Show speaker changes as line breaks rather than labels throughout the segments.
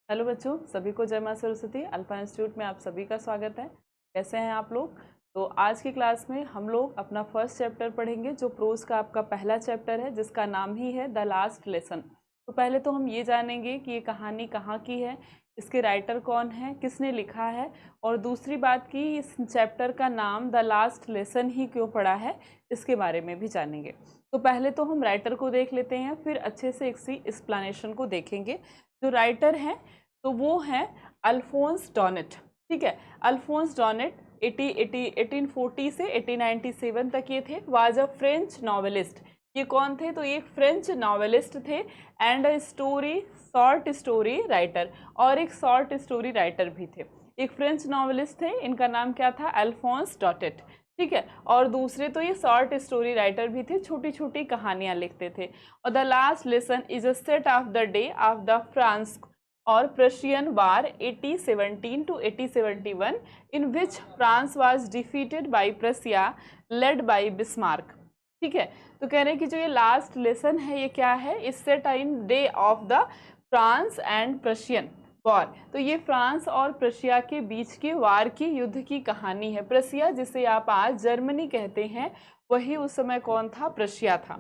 Hello बच्चों, सभी को जय मां सरस्वती। अल्फा इंस्टीट्यूट में आप सभी का स्वागत है। कैसे हैं आप लोग? तो आज की क्लास में हम लोग अपना फर्स्ट चैप्टर पढ़ेंगे, जो प्रोज का आपका पहला चैप्टर है, जिसका नाम ही है द लास्ट लेसन। तो पहले तो हम ये जानेंगे कि ये कहानी कहाँ की है, इसके राइटर कौन है, किसने लिखा है, और दूसरी बात कि इस चैप्टर का नाम द लास्ट लेसन ही क्यों पड़ा है, इसके बारे में भी जानेंगे। तो पहले तो हम राइटर को देख लेते हैं, फिर अच्छे से इसकी एक्सप्लेनेशन को देखेंगे। जो राइटर हैं तो वो हैं अल्फोंस डॉनेट। ठीक है, अल्फोंस डॉनेट 1840 से 1897 तक ये थे। Was a French novelist. ये कौन थे? तो ये फ्रेंच नॉवेलिस्ट थे and a story short story writer, और एक शॉर्ट स्टोरी राइटर भी थे। एक फ्रेंच नॉवेलिस्ट थे, इनका नाम क्या था? अल्फोंस डॉनेट। ठीक है, और दूसरे तो ये शॉर्ट स्टोरी राइटर भी थे, छोटी छोटी कहानियां लिखते थे। और the last lesson is a set of the day of the France और Prussian war 1817 to 1871 in which France was defeated by Prussia led by Bismarck। ठीक है, तो कह रहे हैं कि जो ये लास्ट लेसन है ये क्या है? इससे time day of the France and Prussian war. तो ये फ्रांस और प्रशिया के बीच के वार की, युद्ध की कहानी है। प्रशिया जिसे आप आज जर्मनी कहते हैं, वही उस समय कौन था? प्रशिया था।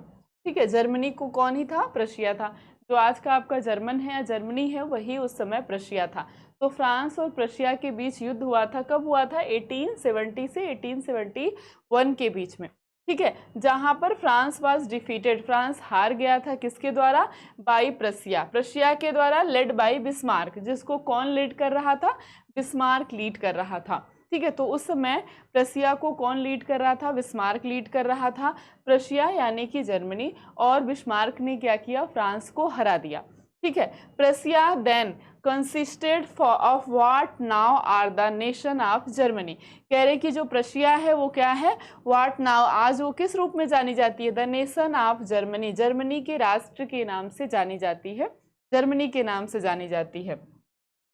ठीक है, जर्मनी को कौन ही था? प्रशिया था। जो आज का आपका जर्मन है या जर्मनी है, वही उस समय प्रशिया था। तो फ्रांस और प्रशिया के बीच युद्ध हुआ था। कब हुआ था? 1870 से 1871 के बीच में। ठीक है, जहां पर फ्रांस वाज डिफीटेड, फ्रांस हार गया था। किसके द्वारा? बाई प्रशिया, प्रशिया के द्वारा, लेड बाई बिस्मार्क। जिसको कौन लीड कर रहा था? बिस्मार्क लीड कर रहा था। ठीक है, तो उस समय प्रशिया को कौन लीड कर रहा था? बिस्मार्क लीड कर रहा था। प्रशिया यानी कि जर्मनी, और बिस्मार्क ने क्या किया? फ्रांस को हरा दिया। ठीक है, Prussia then consisted of what now are the nation of Germany. कह रहे कि जो प्रशिया है वो क्या है? व्हाट नाउ, आज वो किस रूप में जानी जाती है? The nation of Germany, Germany के राष्ट्र के नाम से जानी जाती है, जर्मनी के नाम से जानी जाती है।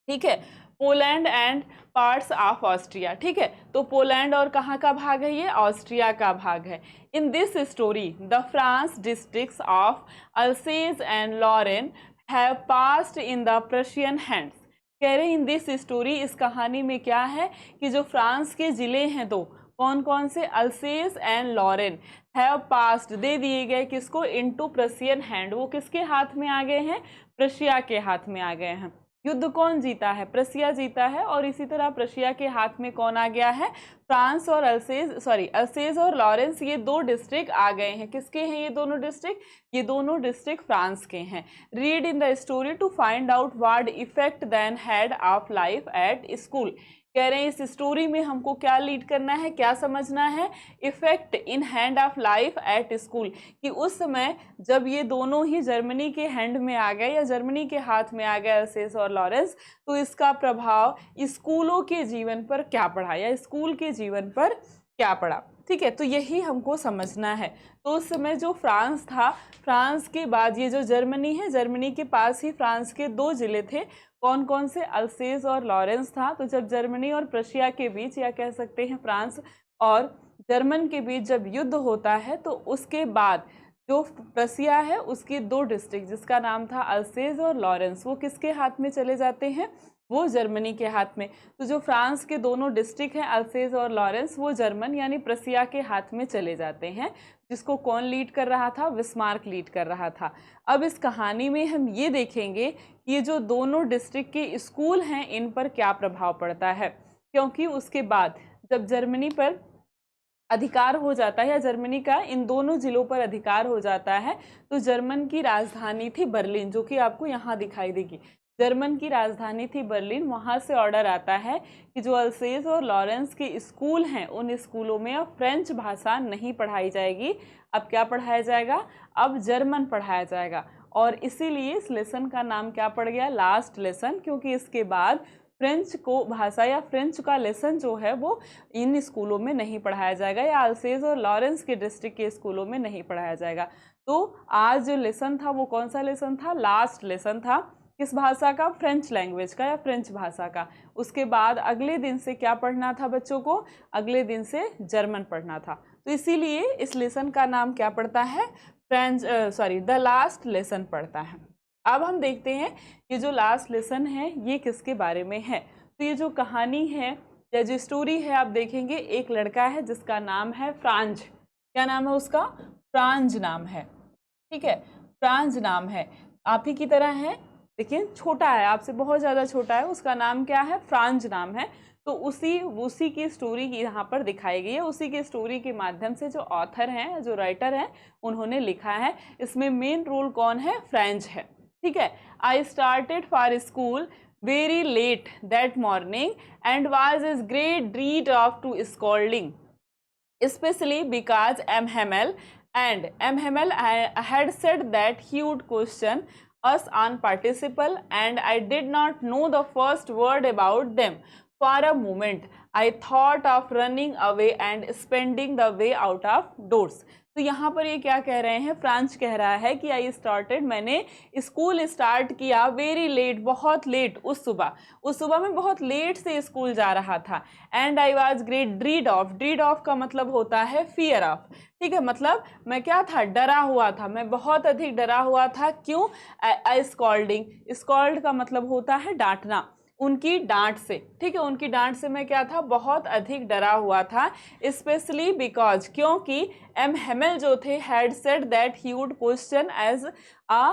ठीक है, Poland and parts of Austria. ठीक है, तो पोलैंड और कहाँ का भाग है? ये ऑस्ट्रिया का भाग है। In this story the France districts of Alsace and Lorraine have passed in the Prussian hands. कह रहे इन दिस स्टोरी, इस कहानी में क्या है कि जो फ्रांस के जिले हैं, तो कौन कौन से? अल्सेज एंड लॉरेन हैव पास्ड, दे दिए गए किसको? Into Prussian hand. वो किसके हाथ में आ गए हैं? प्रशिया के हाथ में आ गए हैं। युद्ध कौन जीता है? प्रशिया जीता है। और इसी तरह प्रशिया के हाथ में कौन आ गया है? फ्रांस और अल्सेज और लॉरेंस, ये दो डिस्ट्रिक्ट आ गए हैं। किसके हैं ये दोनों डिस्ट्रिक्ट? ये दोनों डिस्ट्रिक्ट फ्रांस के हैं। Read in the story to find out what effect then had of life at school. कह रहे हैं इस स्टोरी में हमको क्या लीड करना है, क्या समझना है? Effect in hand of life at school, कि उस समय जब ये दोनों ही जर्मनी के हैंड में आ गए या जर्मनी के हाथ में आ गए, अल्सेस और लॉरेंस, तो इसका प्रभाव स्कूलों के जीवन पर क्या पड़ा या स्कूल के जीवन पर क्या पड़ा। ठीक है, तो यही हमको समझना है। तो उस समय जो फ्रांस था, फ्रांस के बाद ये जो जर्मनी है, जर्मनी के पास ही फ्रांस के दो जिले थे। कौन कौन से? अल्सेज और लॉरेंस था। तो जब जर्मनी और प्रशिया के बीच, या कह सकते हैं फ्रांस और जर्मन के बीच जब युद्ध होता है, तो उसके बाद जो प्रशिया है उसकी दो डिस्ट्रिक्ट, जिसका नाम था अल्सेज और लॉरेंस, वो किसके हाथ में चले जाते हैं? वो जर्मनी के हाथ में। तो जो फ्रांस के दोनों डिस्ट्रिक्ट हैं, अल्सेज और लॉरेंस, वो जर्मन यानी प्रशिया के हाथ में चले जाते हैं। जिसको कौन लीड कर रहा था? बिस्मार्क लीड कर रहा था। अब इस कहानी में हम ये देखेंगे कि ये जो दोनों डिस्ट्रिक्ट के स्कूल हैं, इन पर क्या प्रभाव पड़ता है। क्योंकि उसके बाद जब जर्मनी पर अधिकार हो जाता है, या जर्मनी का इन दोनों जिलों पर अधिकार हो जाता है, तो जर्मन की राजधानी थी बर्लिन, जो कि आपको यहाँ दिखाई देगी। जर्मन की राजधानी थी बर्लिन। वहाँ से ऑर्डर आता है कि जो अल्सेज और लॉरेंस के स्कूल हैं, उन स्कूलों में अब फ्रेंच भाषा नहीं पढ़ाई जाएगी। अब क्या पढ़ाया जाएगा? अब जर्मन पढ़ाया जाएगा। और इसीलिए इस लेसन का नाम क्या पड़ गया? लास्ट लेसन, क्योंकि इसके बाद फ्रेंच को भाषा या फ्रेंच का लेसन जो है वो इन स्कूलों में नहीं पढ़ाया जाएगा, या अल्सेज और लॉरेंस के डिस्ट्रिक्ट के स्कूलों में नहीं पढ़ाया जाएगा। तो आज जो लेसन था वो कौन सा लेसन था? लास्ट लेसन था। किस भाषा का? फ्रेंच लैंग्वेज का या फ्रेंच भाषा का। उसके बाद अगले दिन से क्या पढ़ना था बच्चों को? अगले दिन से जर्मन पढ़ना था। तो इसीलिए इस लेसन का नाम क्या पड़ता है? द लास्ट लेसन पड़ता है। अब हम देखते हैं ये जो लास्ट लेसन है ये किसके बारे में है। तो ये जो कहानी है या जो स्टोरी है, आप देखेंगे एक लड़का है जिसका नाम है फ्रांज। क्या नाम है उसका? फ्रांज नाम है, ठीक है, फ्रांज नाम है, आप ही की तरह है लेकिन छोटा है, आपसे बहुत ज़्यादा छोटा है। उसका नाम क्या है? फ्रांज नाम है। तो उसी की स्टोरी यहाँ पर दिखाई गई है। उसी की स्टोरी के माध्यम से जो ऑथर हैं, जो राइटर हैं, उन्होंने लिखा है। इसमें मेन रोल कौन है? फ्रेंच है, ठीक है। I started for school very late that morning and was is great dread of to scolding especially because M. Hamel had said that he would question us on participle and I did not know the first word about them. For a moment, I thought of running away and spending the way out of doors. तो यहाँ पर ये क्या कह रहे हैं? French कह रहा है कि आई स्टार्टेड, मैंने स्कूल स्टार्ट किया वेरी लेट, बहुत लेट, उस सुबह मैं बहुत लेट से स्कूल जा रहा था। And I was great dread of का मतलब होता है फियर ऑफ, ठीक है, मतलब मैं क्या था? डरा हुआ था, मैं बहुत अधिक डरा हुआ था। क्यों? स्कॉल्डिंग, स्कॉल्ड का मतलब होता है डांटना, उनकी डांट से, ठीक है, उनकी डांट से मैं क्या था? बहुत अधिक डरा हुआ था। स्पेशली बिकॉज, क्योंकि एम हेमल जो थे had said that he would question as a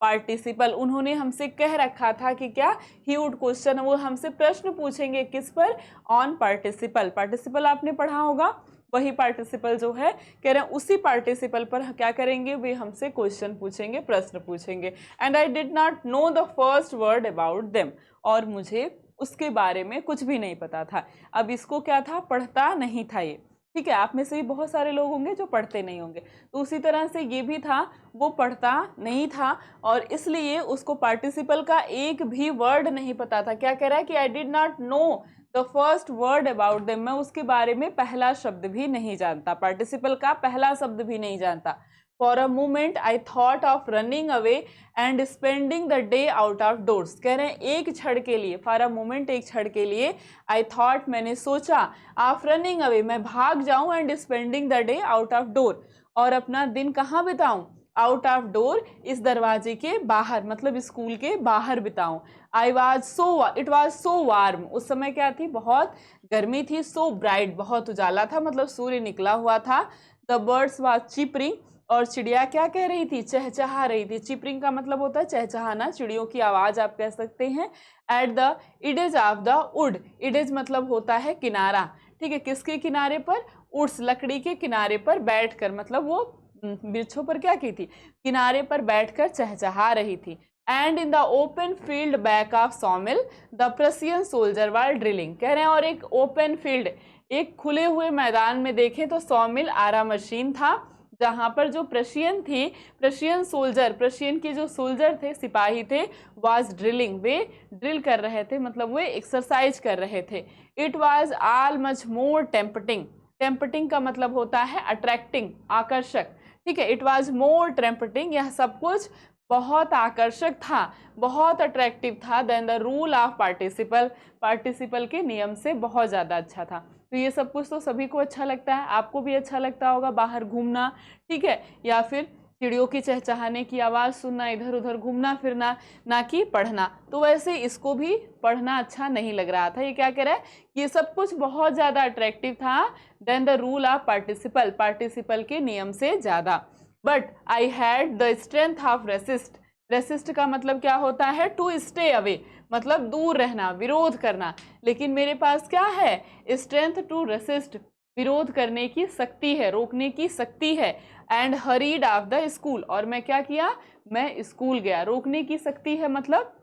participle, उन्होंने हमसे कह रखा था कि क्या? ही वुड क्वेश्चन, वो हमसे प्रश्न पूछेंगे, किस पर? On participle. पार्टिसिपल आपने पढ़ा होगा, वही पार्टिसिपल जो है, कह रहे हैं उसी पार्टिसिपल पर क्या करेंगे? वे हमसे क्वेश्चन पूछेंगे, प्रश्न पूछेंगे। And I did not know the first word about them, और मुझे उसके बारे में कुछ भी नहीं पता था। अब इसको क्या था? पढ़ता नहीं था ये, ठीक है। आप में से भी बहुत सारे लोग होंगे जो पढ़ते नहीं होंगे, तो उसी तरह से ये भी था, वो पढ़ता नहीं था और इसलिए उसको पार्टिसिपल का एक भी वर्ड नहीं पता था। क्या कह रहा है कि I did not know the first word about them, मैं उसके बारे में पहला शब्द भी नहीं जानता, पार्टिसिपल का पहला शब्द भी नहीं जानता। For a moment I thought of running away and spending the day out of doors, कह रहे हैं एक क्षण के लिए, फॉर अ मोमेंट एक क्षण के लिए, आई थॉट मैंने सोचा, ऑफ रनिंग अवे मैं भाग जाऊं, and spending the day out of door, और अपना दिन कहाँ बिताऊं? आउट ऑफ डोर, इस दरवाजे के बाहर, मतलब स्कूल के बाहर बिताऊं। I was so, it was so warm, उस समय क्या थी? बहुत गर्मी थी। सो ब्राइट, बहुत उजाला था, मतलब सूर्य निकला हुआ था। द बर्ड्स वॉज चिपरिंग, और चिड़िया क्या कह रही थी? चहचहा रही थी। चिपरिंग का मतलब होता है चहचहाना, चिड़ियों की आवाज़ आप कह सकते हैं। At the edges of the wood, edges मतलब होता है किनारा, ठीक है, किसके किनारे पर? वुड्स, लकड़ी के किनारे पर बैठकर, मतलब वो वृक्षों पर क्या की थी? किनारे पर बैठकर चहचहा रही थी। And in the open field back of सॉमिल the Prussian soldier war drilling, कह रहे हैं, और एक ओपन फील्ड, एक खुले हुए मैदान में देखें तो सॉमिल आरा मशीन था, जहाँ पर जो प्रशियन थी, प्रशियन सोल्जर, प्रशियन के जो सोल्जर थे, सिपाही थे, वाज ड्रिलिंग, वे ड्रिल कर रहे थे, मतलब वे एक्सरसाइज कर रहे थे। It was all much more tempting, tempting का मतलब होता है अट्रैक्टिंग, आकर्षक, ठीक है। इट वाज मोर टेम्पटिंग, यह सब कुछ बहुत आकर्षक था, बहुत अट्रैक्टिव था, then the rule of participle, participle के नियम से बहुत ज़्यादा अच्छा था। तो ये सब कुछ तो सभी को अच्छा लगता है, आपको भी अच्छा लगता होगा बाहर घूमना, ठीक है, या फिर चिड़ियों की चहचहाने की आवाज़ सुनना, इधर उधर घूमना फिरना, ना कि पढ़ना। तो वैसे इसको भी पढ़ना अच्छा नहीं लग रहा था। ये क्या कह रहा है? ये सब कुछ बहुत ज़्यादा अट्रैक्टिव था, then the rule of participle, participle के नियम से ज़्यादा। But I had the strength of resist, resist का मतलब क्या होता है? टू स्टे अवे, मतलब दूर रहना, विरोध करना। लेकिन मेरे पास क्या है? स्ट्रेंथ टू रेसिस्ट, विरोध करने की शक्ति है, रोकने की शक्ति है। And hurried of the school, और मैं क्या किया? मैं स्कूल गया। रोकने की शक्ति है मतलब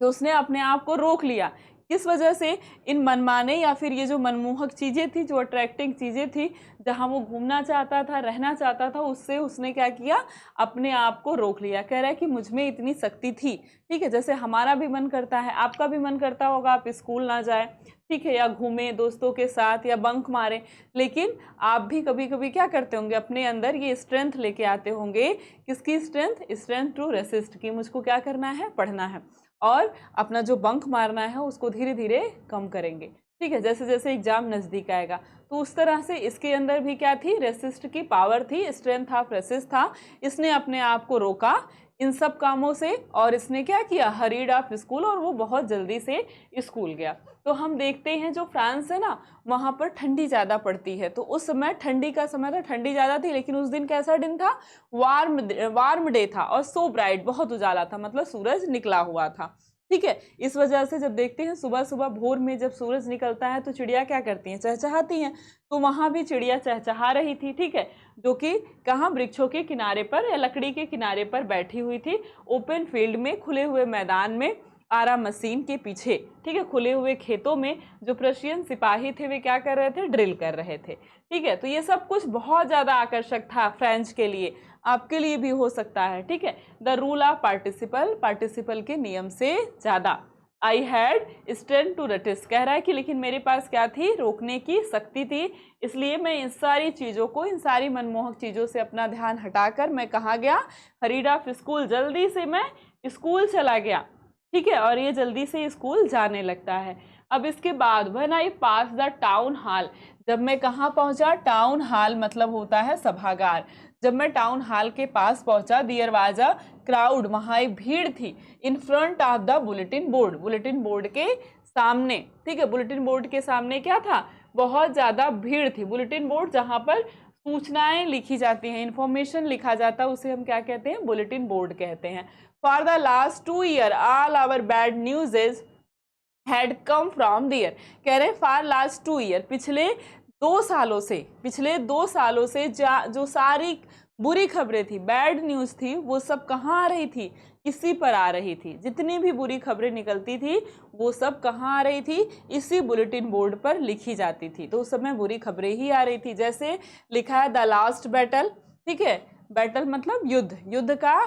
कि उसने अपने आप को रोक लिया। किस वजह से? इन मनमाने या फिर ये जो मनमोहक चीज़ें थी, जो अट्रैक्टिंग चीज़ें थी, जहाँ वो घूमना चाहता था, रहना चाहता था, उससे उसने क्या किया? अपने आप को रोक लिया। कह रहा है कि मुझ में इतनी शक्ति थी, ठीक है, जैसे हमारा भी मन करता है, आपका भी मन करता होगा आप स्कूल ना जाए, ठीक है, या घूमें दोस्तों के साथ, या बंक मारें, लेकिन आप भी कभी कभी क्या करते होंगे? अपने अंदर ये स्ट्रेंथ लेके आते होंगे। किसकी स्ट्रेंथ? स्ट्रेंथ टू रेसिस्ट की, मुझको क्या करना है? पढ़ना है, और अपना जो बंक मारना है उसको धीरे धीरे कम करेंगे, ठीक है, जैसे जैसे एग्जाम नज़दीक आएगा। तो उस तरह से इसके अंदर भी क्या थी? रेसिस्ट की पावर थी, स्ट्रेंथ ऑफ रेसिस्ट था। इसने अपने आप को रोका, इन सब कामों से, और इसने क्या किया, हरीड ऑफ स्कूल, और वो बहुत जल्दी से स्कूल गया। तो हम देखते हैं जो फ्रांस है ना, वहाँ पर ठंडी ज़्यादा पड़ती है, तो उस समय ठंडी का समय था, ठंडी ज़्यादा थी, लेकिन उस दिन कैसा दिन था, वार्म डे था, और सो ब्राइट, बहुत उजाला था, मतलब सूरज निकला हुआ था। ठीक है, इस वजह से जब देखते हैं सुबह सुबह भोर में जब सूरज निकलता है तो चिड़िया क्या करती हैं, चहचहाती हैं। तो वहाँ भी चिड़िया चहचहा रही थी, ठीक है, जो कि कहाँ, वृक्षों के किनारे पर या लकड़ी के किनारे पर बैठी हुई थी, ओपन फील्ड में, खुले हुए मैदान में, आरा मशीन के पीछे, ठीक है, खुले हुए खेतों में जो प्रशियन सिपाही थे वे क्या कर रहे थे, ड्रिल कर रहे थे। ठीक है, तो ये सब कुछ बहुत ज़्यादा आकर्षक था फ्रेंच के लिए, आपके लिए भी हो सकता है। ठीक है, the rule of participle, participle के नियम से ज़्यादा। I had strength to resist, कह रहा है कि लेकिन मेरे पास क्या थी, रोकने की शक्ति थी, इसलिए मैं इन सारी चीज़ों को, इन सारी मनमोहक चीज़ों से अपना ध्यान हटाकर मैं कहाँ गया, हरीड ऑफ स्कूल, जल्दी से मैं स्कूल चला गया। ठीक है, और ये जल्दी से स्कूल जाने लगता है। अब इसके बाद when I pass the town hall, जब मैं कहाँ पहुँचा, टाउन हॉल मतलब होता है सभागार, जब मैं टाउन हॉल के पास पहुँचा, देयर वाज अ क्राउड, वहाँ एक भीड़ थी, in front of the bulletin board, bulletin board के सामने। ठीक है, बुलेटिन बोर्ड के सामने क्या था, बहुत ज़्यादा भीड़ थी। बुलेटिन बोर्ड जहाँ पर सूचनाएं लिखी जाती हैं, इंफॉर्मेशन लिखा जाता है, उसे हम क्या कहते हैं, बुलेटिन बोर्ड कहते हैं। For the last 2 years all our bad news had come from there, कह रहे हैं फॉर लास्ट 2 years, पिछले 2 सालों से, पिछले 2 सालों से जो सारी बुरी खबरें थी, बैड न्यूज़ थी, वो सब कहाँ आ रही थी, इसी पर आ रही थी। जितनी भी बुरी खबरें निकलती थी वो सब कहाँ आ रही थी, इसी बुलेटिन बोर्ड पर लिखी जाती थी। तो उस समय बुरी खबरें ही आ रही थी। जैसे लिखा है द लास्ट बैटल, ठीक है, बैटल मतलब युद्ध, युद्ध का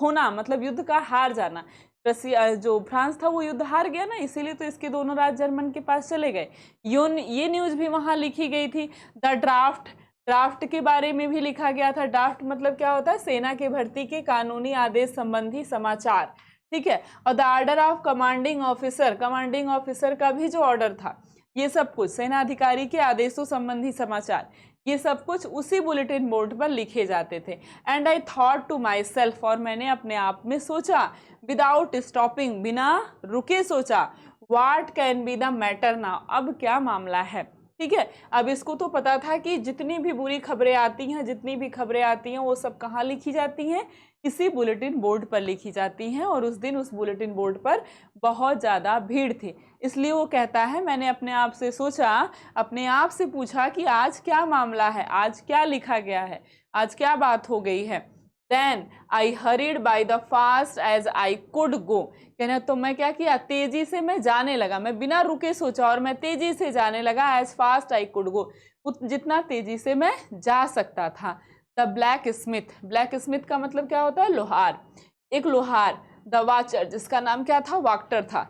होना मतलब युद्ध का हार जाना। रसिया, जो फ्रांस था वो युद्ध हार गया ना, इसीलिए तो इसके दोनों राज्य जर्मन के पास चले गए। ये न्यूज़ भी वहाँ लिखी गई थी। द ड्राफ्ट, ड्राफ्ट के बारे में भी लिखा गया था। ड्राफ्ट मतलब क्या होता है, सेना के भर्ती के कानूनी आदेश संबंधी समाचार। ठीक है, और the order of commanding officer, commanding officer का भी जो ऑर्डर था, ये सब कुछ सेना अधिकारी के आदेशों संबंधी समाचार, ये सब कुछ उसी बुलेटिन बोर्ड पर लिखे जाते थे। And I thought to myself, और मैंने अपने आप में सोचा, विदाउट स्टॉपिंग, बिना रुके सोचा, what can be the matter now, अब क्या मामला है। ठीक है, अब इसको तो पता था कि जितनी भी बुरी खबरें आती हैं, जितनी भी खबरें आती हैं वो सब कहाँ लिखी जाती हैं, इसी बुलेटिन बोर्ड पर लिखी जाती हैं। और उस दिन उस बुलेटिन बोर्ड पर बहुत ज़्यादा भीड़ थी, इसलिए वो कहता है मैंने अपने आप से सोचा, अपने आप से पूछा कि आज क्या मामला है, आज क्या लिखा गया है, आज क्या बात हो गई है। Then I hurried by the fast as I could go, कहना तो मैं क्या किया, तेजी से मैं जाने लगा, मैं बिना रुके सोचा और मैं तेजी से जाने लगा, as fast I could go, जितना तेजी से मैं जा सकता था। The black Smith, black Smith का मतलब क्या होता है, लोहार, एक लोहार। द वाचर, जिसका नाम क्या था, वाक्टर था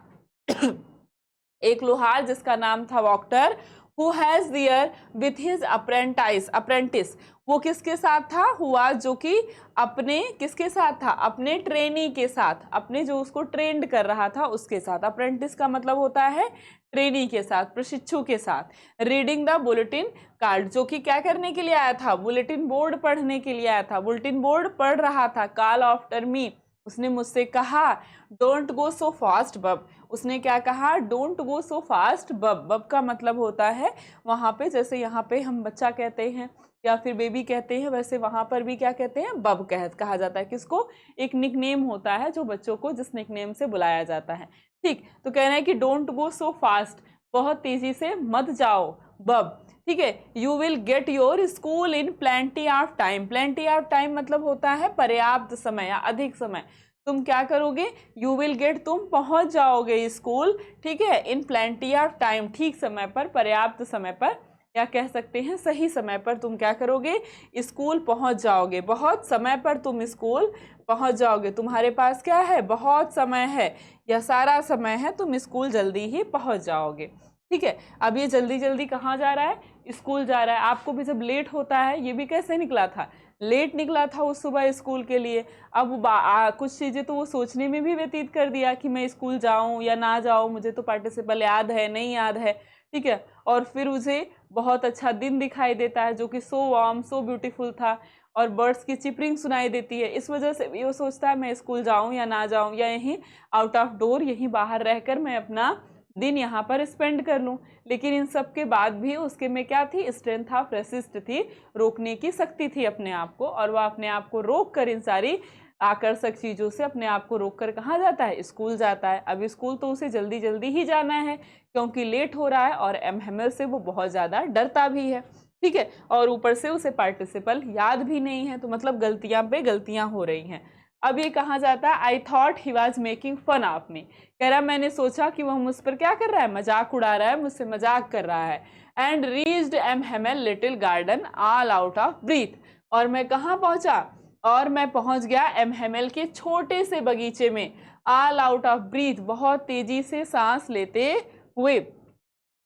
एक लोहार जिसका नाम था Wachter, who has there with his apprentice, वो किसके साथ था, हुआ जो कि अपने किसके साथ था, अपने ट्रेनी के साथ, अपने जो उसको ट्रेंड कर रहा था उसके साथ। अप्रेंटिस का मतलब होता है ट्रेनी के साथ, प्रशिक्षु के साथ। रीडिंग द बुलेटिन कार्ड, जो कि क्या करने के लिए आया था, बुलेटिन बोर्ड पढ़ने के लिए आया था, बुलेटिन बोर्ड पढ़ रहा था। कॉल आफ्टर मी, उसने मुझसे कहा, डोंट गो सो फास्ट बब, उसने क्या कहा, डोंट गो सो फास्ट बब। बब का मतलब होता है वहाँ पे, जैसे यहाँ पे हम बच्चा कहते हैं या फिर बेबी कहते हैं, वैसे वहाँ पर भी क्या कहते हैं, बब कहा जाता है। किसको, एक निकनेम होता है जो बच्चों को जिस निकनेम से बुलाया जाता है। ठीक, तो कहना है कि डोंट गो सो फास्ट, बहुत तेजी से मत जाओ बब। ठीक है, you will get your school in plenty of time, plenty of time मतलब होता है पर्याप्त समय या अधिक समय। तुम क्या करोगे, यू विल गेट, तुम पहुंच जाओगे स्कूल, ठीक है, इन प्लेंटी ऑफ टाइम, ठीक समय पर, पर्याप्त समय पर, या कह सकते हैं सही समय पर तुम क्या करोगे, स्कूल पहुंच जाओगे। बहुत समय पर तुम स्कूल पहुंच जाओगे, तुम्हारे पास क्या है, बहुत समय है या सारा समय है, तुम स्कूल जल्दी ही पहुंच जाओगे। ठीक है, अब ये जल्दी जल्दी कहाँ जा रहा है, स्कूल जा रहा है। आपको भी जब लेट होता है, ये भी कैसे निकला था, लेट निकला था उस सुबह स्कूल के लिए। अब कुछ चीज़ें तो वो सोचने में भी व्यतीत कर दिया कि मैं स्कूल जाऊं या ना जाऊं, मुझे तो पार्टिसिपल याद है नहीं याद है। ठीक है, और फिर उसे बहुत अच्छा दिन दिखाई देता है जो कि सो वार्म सो ब्यूटीफुल था, और बर्ड्स की चिपरिंग सुनाई देती है। इस वजह से भी वो सोचता है मैं स्कूल जाऊं या ना जाऊं, या यहीं आउट ऑफ डोर, यहीं बाहर रहकर मैं अपना दिन यहाँ पर स्पेंड कर लूं। लेकिन इन सब के बाद भी उसके में क्या थी, स्ट्रेंथ ऑफ रेसिस्ट थी, रोकने की शक्ति थी अपने आप को, और वह अपने आप को रोक कर इन सारी आकर्षक चीज़ों से अपने आप को रोक कर कहाँ जाता है, स्कूल जाता है। अब स्कूल तो उसे जल्दी जल्दी ही जाना है क्योंकि लेट हो रहा है, और एमहेमल से वो बहुत ज़्यादा डरता भी है, ठीक है, और ऊपर से उसे पार्टिसिपल याद भी नहीं है, तो मतलब गलतियां पे गलतियां हो रही हैं। अब ये कहाँ जाता है, I thought he was making fun of me, कह रहा मैंने सोचा कि वह मुझ पर क्या कर रहा है, मजाक उड़ा रहा है, मुझसे मजाक कर रहा है। And reached M Hamel little garden all out of breath, और मैं कहाँ पहुंचा, और मैं पहुंच गया एमहेमल के छोटे से बगीचे में, ऑल आउट ऑफ ब्रीथ, बहुत तेजी से सांस लेते हुए।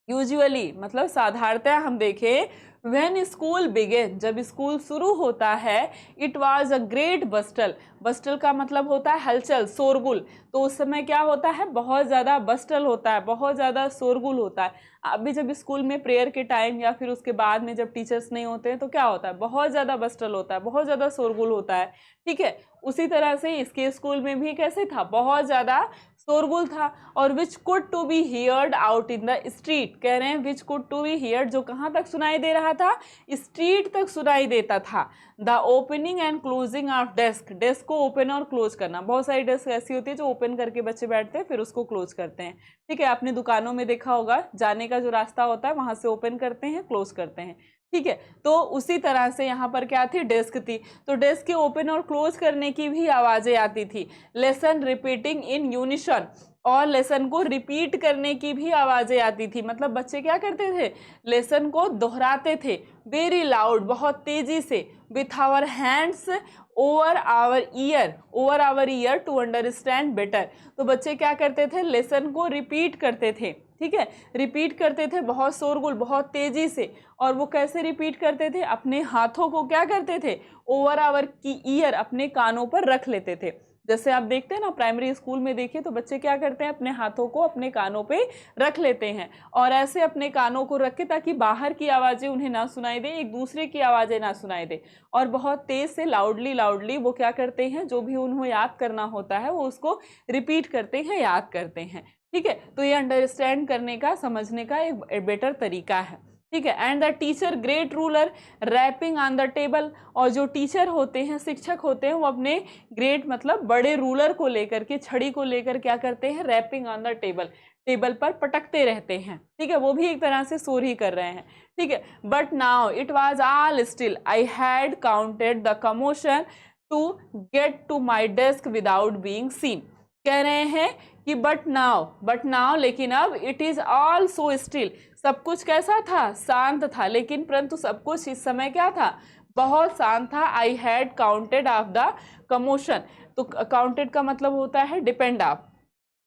यूजुअली मतलब साधारणतः हम देखें, व्हेन स्कूल बिगेन, जब स्कूल शुरू होता है, इट वाज अ ग्रेट बस्टल, बस्टल का मतलब होता है हलचल, शोरगुल, तो उस समय क्या होता है, बहुत ज़्यादा बस्टल होता है, बहुत ज़्यादा शोरगुल होता है। अभी जब स्कूल में प्रेयर के टाइम या फिर उसके बाद में जब टीचर्स नहीं होते हैं तो क्या होता है, बहुत ज़्यादा बस्टल होता है, बहुत ज़्यादा शोरगुल होता है, ठीक है। उसी तरह से इसके स्कूल में भी कैसे था, बहुत ज़्यादा शोरगुल था। और which could to be heard out in the street, कह रहे हैं which could to be heard, जो कहाँ तक सुनाई दे रहा था, स्ट्रीट तक सुनाई देता था। The opening and closing of desk, desk को ओपन और क्लोज करना, बहुत सारी डेस्क ऐसी होती है जो ओपन करके बच्चे बैठते हैं फिर उसको क्लोज करते हैं, ठीक है, आपने दुकानों में देखा होगा, जाने का जो रास्ता होता है वहां से ओपन करते हैं, क्लोज करते हैं, ठीक है। तो उसी तरह से यहाँ पर क्या थी, डेस्क थी, तो डेस्क के ओपन और क्लोज करने की भी आवाजें आती थी। लेसन रिपीटिंग इन यूनिशन, और लेसन को रिपीट करने की भी आवाजें आती थी, मतलब बच्चे क्या करते थे, लेसन को दोहराते थे, वेरी लाउड, बहुत तेजी से, with our hands over our ear to understand better, तो बच्चे क्या करते थे, लेसन को रिपीट करते थे, ठीक है, रिपीट करते थे बहुत शोरगुल, बहुत तेजी से। और वो कैसे रिपीट करते थे, अपने हाथों को क्या करते थे, ओवर आवर की ईयर, अपने कानों पर रख लेते थे। जैसे आप देखते हैं ना प्राइमरी स्कूल में, देखिए तो बच्चे क्या करते हैं, अपने हाथों को अपने कानों पे रख लेते हैं, और ऐसे अपने कानों को रख के ताकि बाहर की आवाज़ें उन्हें ना सुनाई दे, एक दूसरे की आवाज़ें ना सुनाई दे, और बहुत तेज से लाउडली वो क्या करते हैं, जो भी उन्हें याद करना होता है वो उसको रिपीट करते हैं, याद करते हैं, ठीक है। तो ये अंडरस्टैंड करने का, समझने का एक बेटर तरीका है, ठीक है। And the teacher great ruler rapping on the table, और जो टीचर होते हैं, शिक्षक होते हैं, वो अपने ग्रेट मतलब बड़े रूलर को लेकर के, छड़ी को लेकर क्या करते हैं, rapping on the table, table पर पटकते रहते हैं, ठीक है, वो भी एक तरह से शोर ही कर रहे हैं, ठीक है। But now it was all still, I had counted the commotion to get to my desk without being seen, कह रहे हैं कि बट नाउ लेकिन अब, it is all so still, सब कुछ कैसा था, शांत था, लेकिन परंतु सब कुछ इस समय क्या था, बहुत शांत था। आई had counted of the commotion, तो काउंटेड का मतलब होता है डिपेंड ऑफ,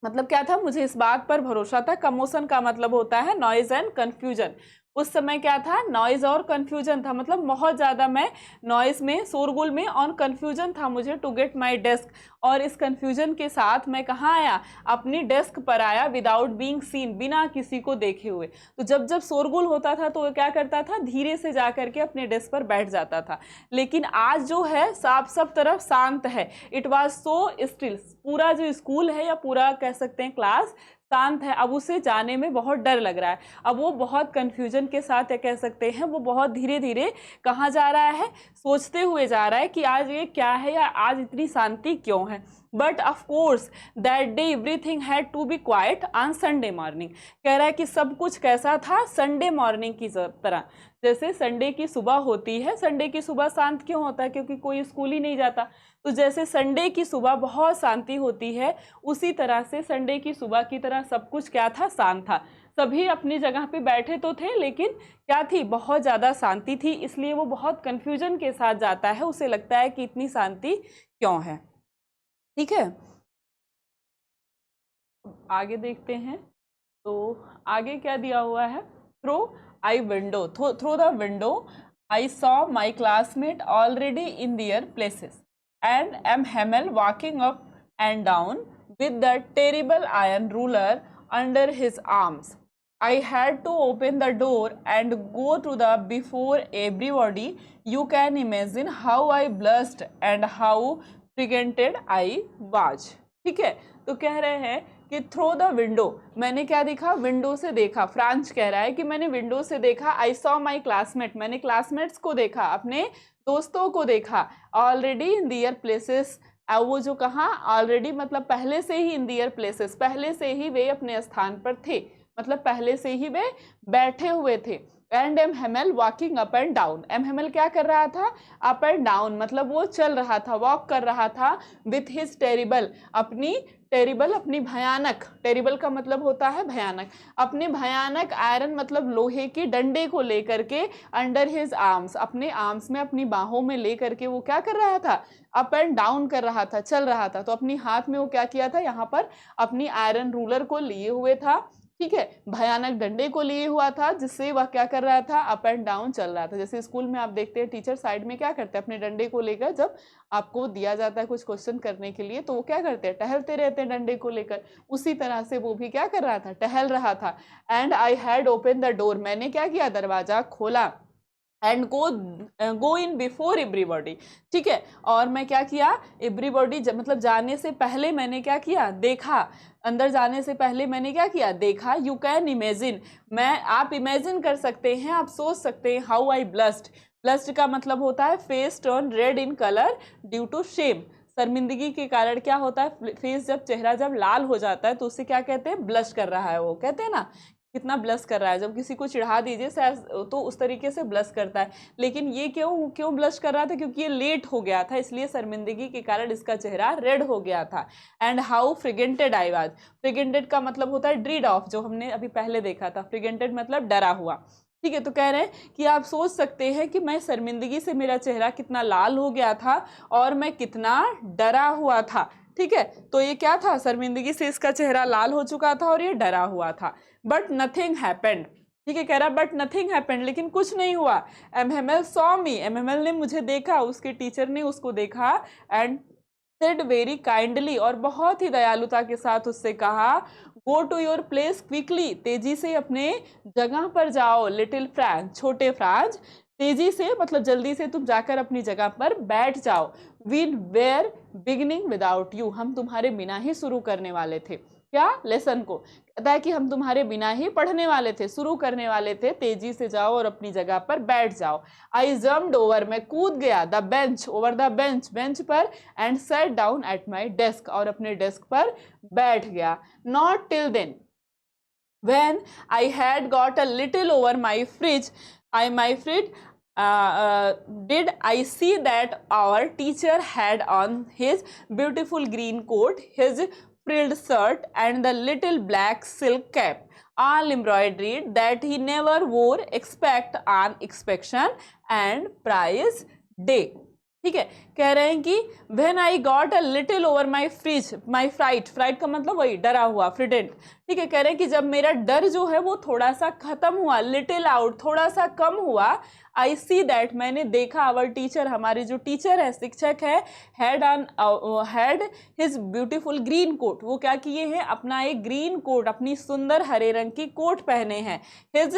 मतलब क्या था, मुझे इस बात पर भरोसा था। कमोशन का मतलब होता है नॉइज एंड कंफ्यूजन, उस समय क्या था, नॉइज और कंफ्यूजन था, मतलब बहुत ज़्यादा मैं नॉइज में, शोरगुल में, और कंफ्यूजन था मुझे, टू गेट माय डेस्क, और इस कंफ्यूजन के साथ मैं कहाँ आया, अपनी डेस्क पर आया, विदाउट बीइंग सीन, बिना किसी को देखे हुए। तो जब जब शोरगुल होता था तो वो क्या करता था, धीरे से जा करके अपने डेस्क पर बैठ जाता था, लेकिन आज जो है सब तरफ शांत है, इट वॉज सो स्टिल, पूरा जो स्कूल है या पूरा कह सकते हैं क्लास शांत है। अब उसे जाने में बहुत डर लग रहा है, अब वो बहुत कंफ्यूजन के साथ या कह सकते हैं वो बहुत धीरे धीरे कहाँ जा रहा है, सोचते हुए जा रहा है कि आज ये क्या है, या आज इतनी शांति क्यों है। But of course that day everything had to be quiet on Sunday morning, कह रहा है कि सब कुछ कैसा था, संडे मॉर्निंग की तरह, जैसे संडे की सुबह होती है, संडे की सुबह शांत क्यों होता है, क्योंकि कोई स्कूल ही नहीं जाता, तो जैसे संडे की सुबह बहुत शांति होती है, उसी तरह से संडे की सुबह की तरह सब कुछ क्या था, शांत था। सभी अपनी जगह पे बैठे तो थे, लेकिन क्या थी, बहुत ज़्यादा शांति थी, इसलिए वो बहुत कन्फ्यूजन के साथ जाता है, उसे लगता है कि इतनी शांति क्यों है, ठीक है। आगे देखते हैं, तो आगे क्या दिया हुआ है, through the window I saw my classmate already in their places and Hamel walking up and down with the terrible iron ruler under his arms. I had to open the door and go to the before everybody. You can imagine how I blushed and how frightened I was. ठीक है, तो कह रहे हैं कि throw the window, मैंने क्या देखा, विंडो से देखा। फ्रांच कह रहा है कि मैंने विंडो से देखा। आई सॉ माई क्लासमेट, मैंने क्लासमेट्स को देखा, अपने दोस्तों को देखा। ऑलरेडी इन दियर प्लेसेस, वो जो कहा ऑलरेडी मतलब पहले से ही, इन दियर प्लेसेस पहले से ही वे अपने स्थान पर थे, मतलब पहले से ही वे बैठे हुए थे। And M Hamel walking up and down, M Hamel क्या कर रहा था, अप एंड डाउन मतलब वो चल रहा था, वॉक कर रहा था। विथ हिज टेरिबल, अपनी टेरिबल अपनी भयानक, टेरिबल का मतलब होता है भयानक, अपने भयानक आयरन मतलब लोहे के डंडे को लेकर के, अंडर हिज आर्म्स अपने आर्म्स में, अपनी बाहों में लेकर के वो क्या कर रहा था, अप एंड डाउन कर रहा था, चल रहा था। तो अपनी हाथ में वो क्या किया था, यहाँ पर अपनी आयरन रूलर को लिए हुए था, ठीक है, भयानक डंडे को लिए हुआ था, जिससे वह क्या कर रहा था, अप एंड डाउन चल रहा था। जैसे स्कूल में आप देखते हैं टीचर साइड में क्या करते हैं, अपने डंडे को लेकर, जब आपको दिया जाता है कुछ क्वेश्चन करने के लिए तो वो क्या करते हैं, टहलते रहते हैं डंडे को लेकर। उसी तरह से वो भी क्या कर रहा था, टहल रहा था। And I had open the door, मैंने क्या किया, दरवाजा खोला। And go in before everybody, ठीक है, और मैं क्या किया, एवरीबॉडी मतलब जाने से पहले मैंने क्या किया, देखा, अंदर जाने से पहले मैंने क्या किया, देखा। यू कैन इमेजिन, मैं, आप इमेजिन कर सकते हैं, आप सोच सकते हैं। हाउ आई ब्लस्ड, ब्लस्ड का मतलब होता है face turn red in colour due to shame, शर्मिंदगी के कारण क्या होता है, फेस जब, चेहरा जब लाल हो जाता है तो उसे क्या कहते हैं, ब्लश कर रहा है, वो कहते हैं ना कितना ब्लश कर रहा है। जब किसी को चिढ़ा दीजिए तो उस तरीके से ब्लश करता है। लेकिन ये क्यों ब्लश कर रहा था, क्योंकि ये लेट हो गया था, इसलिए शर्मिंदगी के कारण इसका चेहरा रेड हो गया था। एंड हाउ फ्रिगेंटेड आई वाज, फ्रिगेंटेड का मतलब होता है ड्रीड ऑफ, जो हमने अभी पहले देखा था। फ्रिगेंटेड मतलब डरा हुआ, ठीक है। तो कह रहे हैं कि आप सोच सकते हैं कि मैं शर्मिंदगी से मेरा चेहरा कितना लाल हो गया था और मैं कितना डरा हुआ था, ठीक है। तो ये क्या था, शर्मिंदगी से इसका चेहरा लाल हो चुका था और ये डरा हुआ था। बट नथिंग हैपेंड, ठीक है, कह रहा बट नथिंग हैपेंड, लेकिन कुछ नहीं हुआ। एमएमएल सॉ मी, एमएमएल ने मुझे देखा, उसके टीचर ने उसको देखा। एंड सेड वेरी काइंडली, और बहुत ही दयालुता के साथ उससे कहा, go to your place quickly, तेजी से अपने जगह पर जाओ। लिटिल फ्रांस, छोटे फ्रांस, तेजी से मतलब जल्दी से तुम जाकर अपनी जगह पर बैठ जाओ। We were beginning without you, हम तुम्हारे बिना ही शुरू करने वाले थे। क्या, लेसन को कहता है कि हम तुम्हारे बिना ही पढ़ने वाले थे, शुरू करने वाले थे। तेजी से जाओ और अपनी जगह पर बैठ जाओ। आई जम्प्ड ओवर, मैं कूद गया, the bench, over the bench, bench पर। And sat down at my desk, और अपने डेस्क पर बैठ गया। Not till then when I had got a little over my fridge, did I see that our teacher had on his beautiful green coat, his frilled shirt, and the little black silk cap, all embroidered, that he never wore except on inspection and prize day, ठीक है। कह रहे हैं कि when I got a little over my fright, fright का मतलब वही डरा हुआ, frightened, ठीक है। कह रहे हैं कि जब मेरा डर जो है वो थोड़ा सा खत्म हुआ, little out, थोड़ा सा कम हुआ। I see that, मैंने देखा, our teacher, हमारे जो टीचर है, शिक्षक है, had his beautiful green coat, वो क्या किए हैं, अपना एक ग्रीन कोट, अपनी सुंदर हरे रंग की कोट पहने हैं। his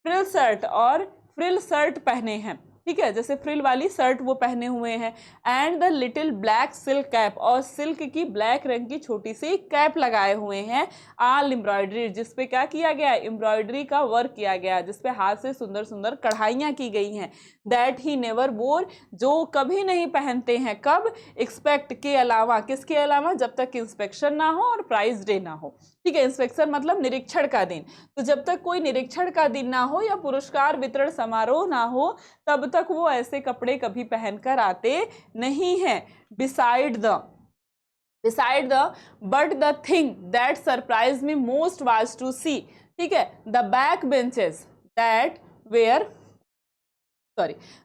frill shirt, और फ्रिल शर्ट पहने हैं, ठीक है, जैसे फ्रिल वाली शर्ट वो पहने हुए हैं। And the little black silk cap, और सिल्क की ब्लैक रंग की छोटी सी कैप लगाए हुए हैं। ऑल एम्ब्रॉयडरी, जिसपे क्या किया गया, एम्ब्रॉयडरी का वर्क किया गया, जिसपे हाथ से सुंदर सुंदर कढ़ाइयाँ की गई हैं। दैट ही नेवर वोर, जो कभी नहीं पहनते हैं, कब, एक्सपेक्ट के अलावा, किसके अलावा, जब तक इंस्पेक्शन ना हो और प्राइज डे ना हो, ठीक है। इंस्पेक्शन मतलब निरीक्षण का दिन, तो जब तक कोई निरीक्षण का दिन ना हो या पुरस्कार वितरण समारोह ना हो, तब तक वो ऐसे कपड़े कभी पहनकर आते नहीं हैं। Beside the but the thing that surprise me most was to see, ठीक है, the back benches that where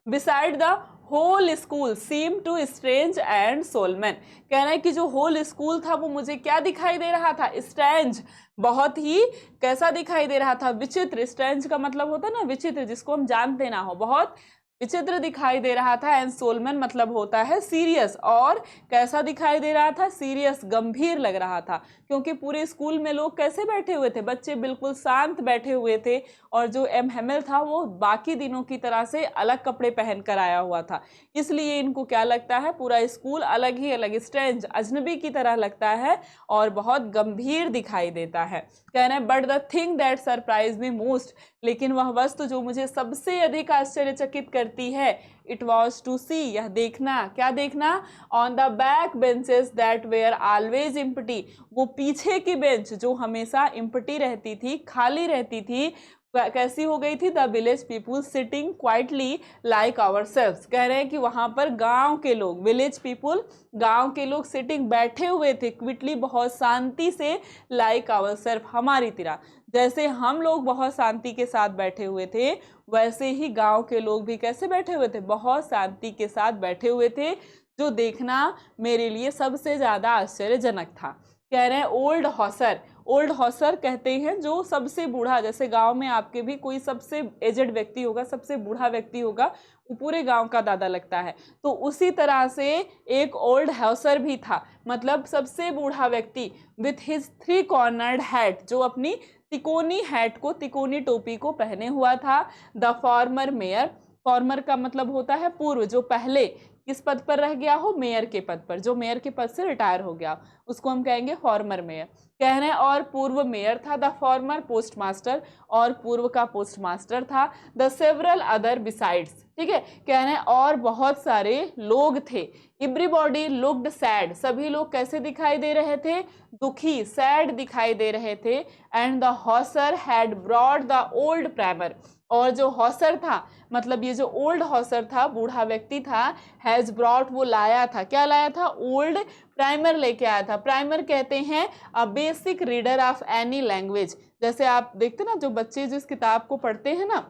beside the whole school seemed to strange and solemn, कह रहे हैं कि जो होल स्कूल था वो मुझे क्या दिखाई दे रहा था, स्ट्रेंज, बहुत ही कैसा दिखाई दे रहा था, विचित्र। स्ट्रेंज का मतलब होता है ना विचित्र, जिसको हम जानते ना हो, बहुत विचित्र दिखाई दे रहा था। एंड सोलमन मतलब होता है सीरियस, और कैसा दिखाई दे रहा था? सीरियस, गंभीर लग रहा था, क्योंकि पूरे स्कूल में लोग कैसे बैठे हुए थे? बच्चे बिल्कुल शांत बैठे हुए थे, और जो एम हेमल था वो बाकी दिनों की तरह से अलग कपड़े पहन कर आया हुआ था, इसलिए इनको क्या लगता है? पूरा स्कूल अलग ही अलग, स्ट्रेंज, अजनबी की तरह लगता है और बहुत गंभीर दिखाई देता है। कह रहे हैं but the thing that surprise me most, लेकिन वह वस्तु जो मुझे सबसे अधिक आश्चर्यचकित करती है, इट वॉज टू सी, यह देखना, क्या देखना? On the back benches that were always empty, वो पीछे की बेंच जो हमेशा इम्पटी रहती थी, खाली रहती थी, कैसी हो गई थी? The village people sitting quietly like ourselves, कह रहे हैं कि वहां पर गांव के लोग, विलेज पीपुल, गांव के लोग सिटिंग बैठे हुए थे, क्विटली बहुत शांति से, लाइक आवर सेल्फ, हमारी तरह, जैसे हम लोग बहुत शांति के साथ बैठे हुए थे, वैसे ही गांव के लोग भी कैसे बैठे हुए थे? बहुत शांति के साथ बैठे हुए थे, जो देखना मेरे लिए सबसे ज्यादा आश्चर्यजनक था। कह रहे हैं ओल्ड हॉसर, ओल्ड हॉसर कहते हैं जो सबसे बूढ़ा, जैसे गांव में आपके भी कोई सबसे एजेड व्यक्ति होगा, सबसे बूढ़ा व्यक्ति होगा, वो पूरे गांव का दादा लगता है, तो उसी तरह से एक ओल्ड हॉसर भी था, मतलब सबसे बूढ़ा व्यक्ति, विथ हिज 3 कॉर्नर्ड हैट, जो अपनी तिकोनी हैट को, तिकोनी टोपी को पहने हुआ था। द फॉर्मर मेयर, फॉर्मर का मतलब होता है पूर्व, जो पहले किस पद पर रह गया हो? मेयर के पद पर, जो मेयर के पद से रिटायर हो गया उसको हम कहेंगे फॉर्मर मेयर। कह रहे हैं और पूर्व मेयर था। द फॉर्मर पोस्ट मास्टर, और पूर्व का पोस्ट मास्टर था। द सेवरल अदर बिसाइड्स, ठीक है, कह रहे हैं और बहुत सारे लोग थे। एवरीबॉडी लुक्ड सैड, सभी लोग कैसे दिखाई दे रहे थे? दुखी, सैड दिखाई दे रहे थे। And the Hauser had brought the old primer, और जो हॉसर था, मतलब ये जो ओल्ड हॉसर था, बूढ़ा व्यक्ति था, हैज ब्रॉट, वो लाया था, क्या लाया था? ओल्ड प्राइमर लेके आया था। प्राइमर कहते हैं a basic reader of any language, जैसे आप देखते ना जो बच्चे जिस किताब को पढ़ते हैं ना,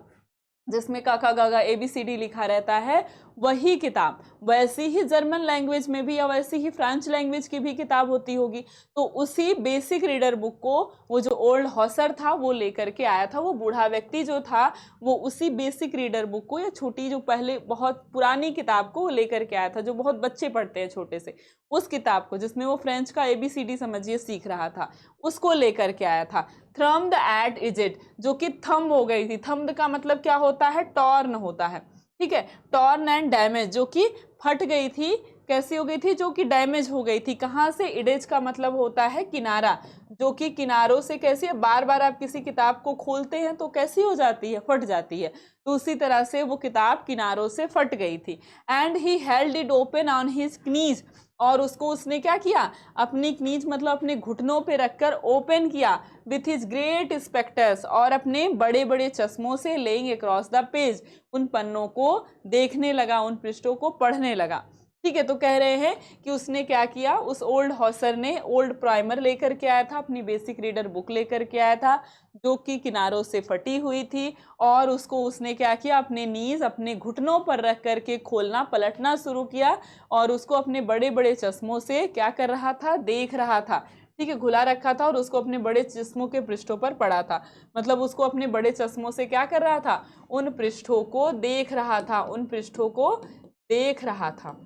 जिसमें काका गागा ABCD लिखा रहता है, वही किताब, वैसी ही जर्मन लैंग्वेज में भी या वैसी ही फ्रेंच लैंग्वेज की भी किताब होती होगी, तो उसी बेसिक रीडर बुक को वो जो ओल्ड हॉसर था वो लेकर के आया था। वो बूढ़ा व्यक्ति जो था वो उसी बेसिक रीडर बुक को, या छोटी जो पहले बहुत पुरानी किताब को वो लेकर के आया था, जो बहुत बच्चे पढ़ते हैं छोटे से, उस किताब को जिसमें वो फ्रेंच का ABCD समझिए सीख रहा था, उसको लेकर के आया था। थ्रम्ड एट इजिट, जो कि थम्ब हो गई थी। थम्ब का मतलब क्या होता है? टॉर्न होता है, ठीक है, टॉर्न एंड डैमेज, जो कि फट गई थी, कैसी हो गई थी? जो कि डैमेज हो गई थी। कहाँ से? इडेज का मतलब होता है किनारा, जो कि किनारों से कैसी है? बार बार आप किसी किताब को खोलते हैं तो कैसी हो जाती है? फट जाती है, तो उसी तरह से वो किताब किनारों से फट गई थी। And he held it open on his knees, और उसको उसने क्या किया? अपनी कनीज मतलब अपने घुटनों पे रखकर ओपन किया। विथ हिज ग्रेट स्पेक्टर्स, और अपने बड़े बड़े चश्मों से, लेइंग अक्रॉस द पेज, उन पन्नों को देखने लगा, उन पृष्ठों को पढ़ने लगा, ठीक है। तो कह रहे हैं कि उसने क्या किया? उस ओल्ड हॉसर ने ओल्ड प्राइमर लेकर के आया था, अपनी बेसिक रीडर बुक लेकर के आया था, जो कि किनारों से फटी हुई थी, और उसको उसने क्या किया? अपने नीज, अपने घुटनों पर रख करके खोलना पलटना शुरू किया, और उसको अपने बड़े बड़े चश्मों से क्या कर रहा था? देख रहा था, ठीक है, घुला रखा था, और उसको अपने बड़े चश्मों के पृष्ठों पर पड़ा था, मतलब उसको अपने बड़े चश्मों से क्या कर रहा था? उन पृष्ठों को देख रहा था, उन पृष्ठों को देख रहा था,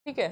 ठीक है।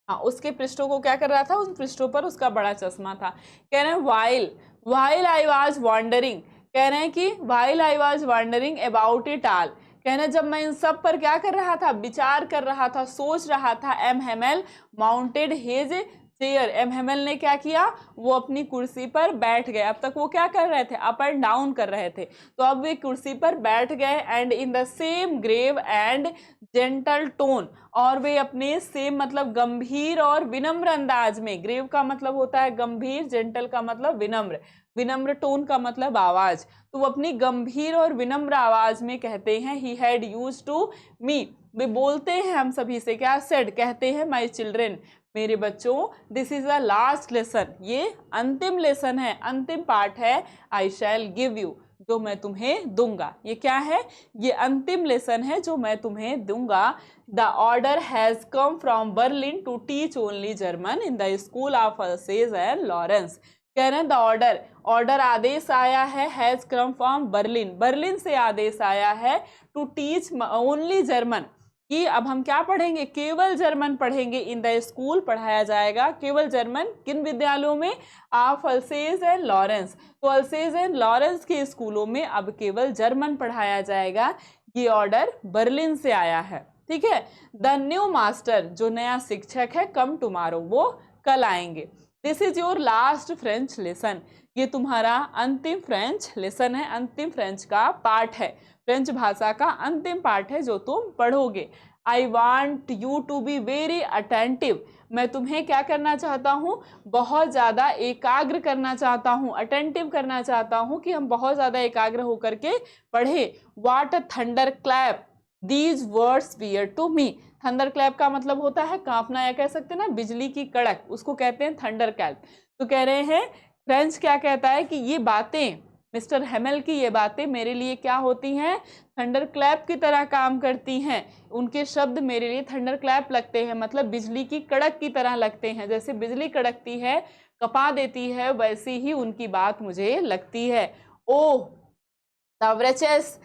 हाँ, उसके पृष्ठों को क्या कर रहा था? उन पृष्ठों पर उसका बड़ा चश्मा था। कह रहे हैं while, while I was wondering, कह रहे हैं कि while I was wondering about it all, कह रहे हैं जब मैं इन सब पर क्या कर रहा था? विचार कर रहा था, सोच रहा था। M Hamel mounted his chair, M Hamel ने क्या किया? वो अपनी कुर्सी पर बैठ गए। अब तक वो क्या कर रहे थे? अप एंड डाउन कर रहे थे, तो अब वे कुर्सी पर बैठ गए। And in the same grave and gentle tone, और वे अपने सेम मतलब गंभीर और विनम्र अंदाज में, ग्रेव का मतलब होता है गंभीर, जेंटल का मतलब विनम्र, विनम्र टोन का मतलब आवाज, तो वो अपनी गंभीर और विनम्र आवाज में कहते हैं he had used to me, वे बोलते हैं हम सभी से, क्या? सेड, कहते हैं माय चिल्ड्रेन, मेरे बच्चों, this is the last lesson, ये अंतिम लेसन है, अंतिम पाठ है। आई शैल गिव यू, जो मैं तुम्हें दूंगा। ये क्या है? ये अंतिम लेसन है जो मैं तुम्हें दूंगा। The order has come from Berlin to teach only German in the school of Alsace and Lorraine, कह रहे हैं द ऑर्डर, ऑर्डर आदेश आया है, has come from Berlin, Berlin से आदेश आया है, टू टीच ओनली जर्मन, कि अब हम क्या पढ़ेंगे, केवल जर्मन पढ़ेंगे, इन द स्कूल पढ़ाया जाएगा केवल जर्मन, किन विद्यालयों में, ऑफ अल्सेज एंड लॉरेंस, तो अल्सेज एंड लॉरेंस के स्कूलों में अब केवल जर्मन पढ़ाया जाएगा। ये ऑर्डर बर्लिन से आया है, ठीक है। द न्यू मास्टर, जो नया शिक्षक है, कम टुमारो, वो कल आएंगे। This is your last French lesson, ये तुम्हारा अंतिम फ्रेंच लेसन है, अंतिम फ्रेंच का पाठ है, फ्रेंच भाषा का अंतिम पाठ है जो तुम पढ़ोगे। I want you to be very attentive, मैं तुम्हें क्या करना चाहता हूँ, बहुत ज़्यादा एकाग्र करना चाहता हूँ, अटेंटिव करना चाहता हूँ, कि हम बहुत ज़्यादा एकाग्र होकर के पढ़े। What a thunderclap these words were to me, thunderclap का मतलब होता है कांपना, या कह सकते हैं ना बिजली की कड़क, उसको कहते हैं थंडर क्लैप। तो कह रहे हैं फ्रेंच क्या कहता है कि ये बातें, मिस्टर हेमेल की ये बातें मेरे लिए क्या होती हैं, थंडर क्लैप की तरह काम करती हैं, उनके शब्द मेरे लिए थंडर क्लैप लगते हैं, मतलब बिजली की कड़क की तरह लगते हैं, जैसे बिजली कड़कती है, कपा देती है, वैसी ही उनकी बात मुझे लगती है। ओह the wretches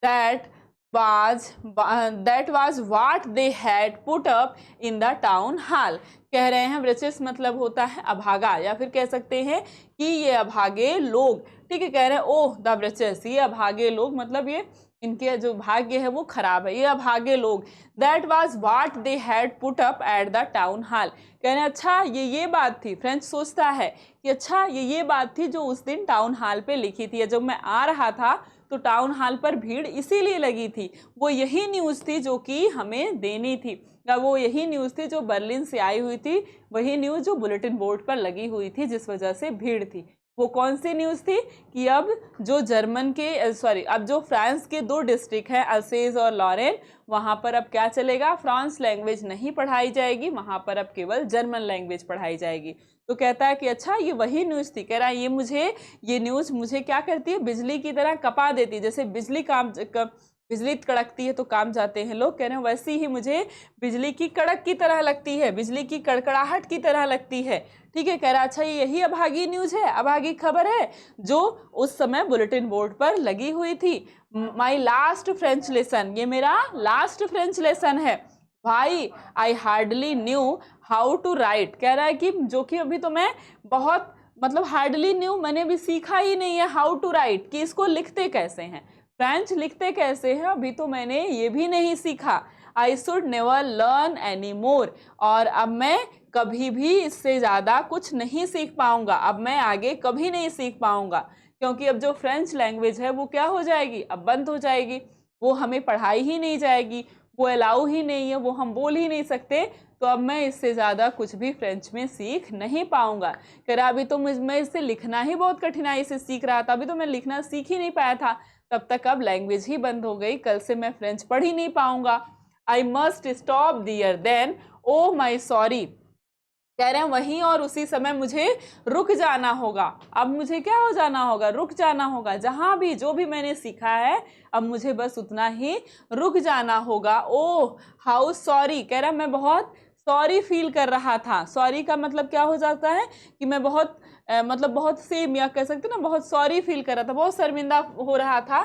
that was what they had put up in the town hall, कह रहे हैं wretches मतलब होता है अभागा, या फिर कह सकते हैं कि ये अभागे लोग, ठीक है। कह रहे हैं ओह द wretches, ये अभागे लोग, मतलब ये इनके जो भाग्य है वो खराब है, ये अभागे लोग। That was what they had put up at the town hall, कह रहे हैं अच्छा ये बात थी, फ्रेंच सोचता है कि अच्छा ये बात थी जो उस दिन टाउन हॉल पे लिखी थी, जब मैं आ रहा था तो टाउन हॉल पर भीड़ इसीलिए लगी थी, वो यही न्यूज़ थी जो कि हमें देनी थी, या वो यही न्यूज़ थी जो बर्लिन से आई हुई थी, वही न्यूज़ जो बुलेटिन बोर्ड पर लगी हुई थी, जिस वजह से भीड़ थी। वो कौन सी न्यूज़ थी कि अब जो जर्मन के अब जो फ्रांस के 2 डिस्ट्रिक्ट हैं, अल्सेज और लॉरेन, वहाँ पर अब क्या चलेगा, फ्रांस लैंग्वेज नहीं पढ़ाई जाएगी, वहाँ पर अब केवल जर्मन लैंग्वेज पढ़ाई जाएगी। तो कहता है कि अच्छा ये वही न्यूज़ थी, कह रहा है ये न्यूज़ मुझे क्या करती है, बिजली की तरह कपा देती, जैसे बिजली कड़कती है तो काम जाते हैं लोग, कह रहे हैं वैसी ही मुझे बिजली की कड़क की तरह लगती है, बिजली की कड़कड़ाहट की तरह लगती है, ठीक है। कह रहा अच्छा ये यही अभागी न्यूज़ है, अभागी खबर है जो उस समय बुलेटिन बोर्ड पर लगी हुई थी। माई लास्ट फ्रेंच लेसन, ये मेरा लास्ट फ्रेंच लेसन है। भाई I hardly knew how to write, कह रहा है कि जो कि अभी तो मैं बहुत मतलब हार्डली न्यू, मैंने भी सीखा ही नहीं है हाउ टू राइट, कि इसको लिखते कैसे हैं, फ्रेंच लिखते कैसे हैं, अभी तो मैंने ये भी नहीं सीखा। I should never learn any more, और अब मैं कभी भी इससे ज़्यादा कुछ नहीं सीख पाऊँगा, अब मैं आगे कभी नहीं सीख पाऊँगा, क्योंकि अब जो फ्रेंच लैंग्वेज है वो क्या हो जाएगी, अब बंद हो जाएगी, वो हमें पढ़ाई ही नहीं जाएगी, वो अलाउ ही नहीं है, वो हम बोल ही नहीं सकते, तो अब मैं इससे ज़्यादा कुछ भी फ्रेंच में सीख नहीं पाऊँगा। कह रहा अभी तो मैं इससे लिखना ही बहुत कठिनाई से सीख रहा था, अभी तो मैं लिखना सीख ही नहीं पाया था, तब तक अब लैंग्वेज ही बंद हो गई, कल से मैं फ्रेंच पढ़ ही नहीं पाऊँगा। I must stop there then oh my sorry, कह रहे हैं वहीं और उसी समय मुझे रुक जाना होगा, अब मुझे क्या हो जाना होगा, रुक जाना होगा, जहाँ भी जो भी मैंने सीखा है अब मुझे बस उतना ही रुक जाना होगा। ओह हाउ सॉरी, कह रहा मैं बहुत सॉरी फील कर रहा था, सॉरी का मतलब क्या हो जाता है कि मैं बहुत मतलब बहुत सेम, या कह सकते ना बहुत सॉरी फील कर रहा था, बहुत शर्मिंदा हो रहा था,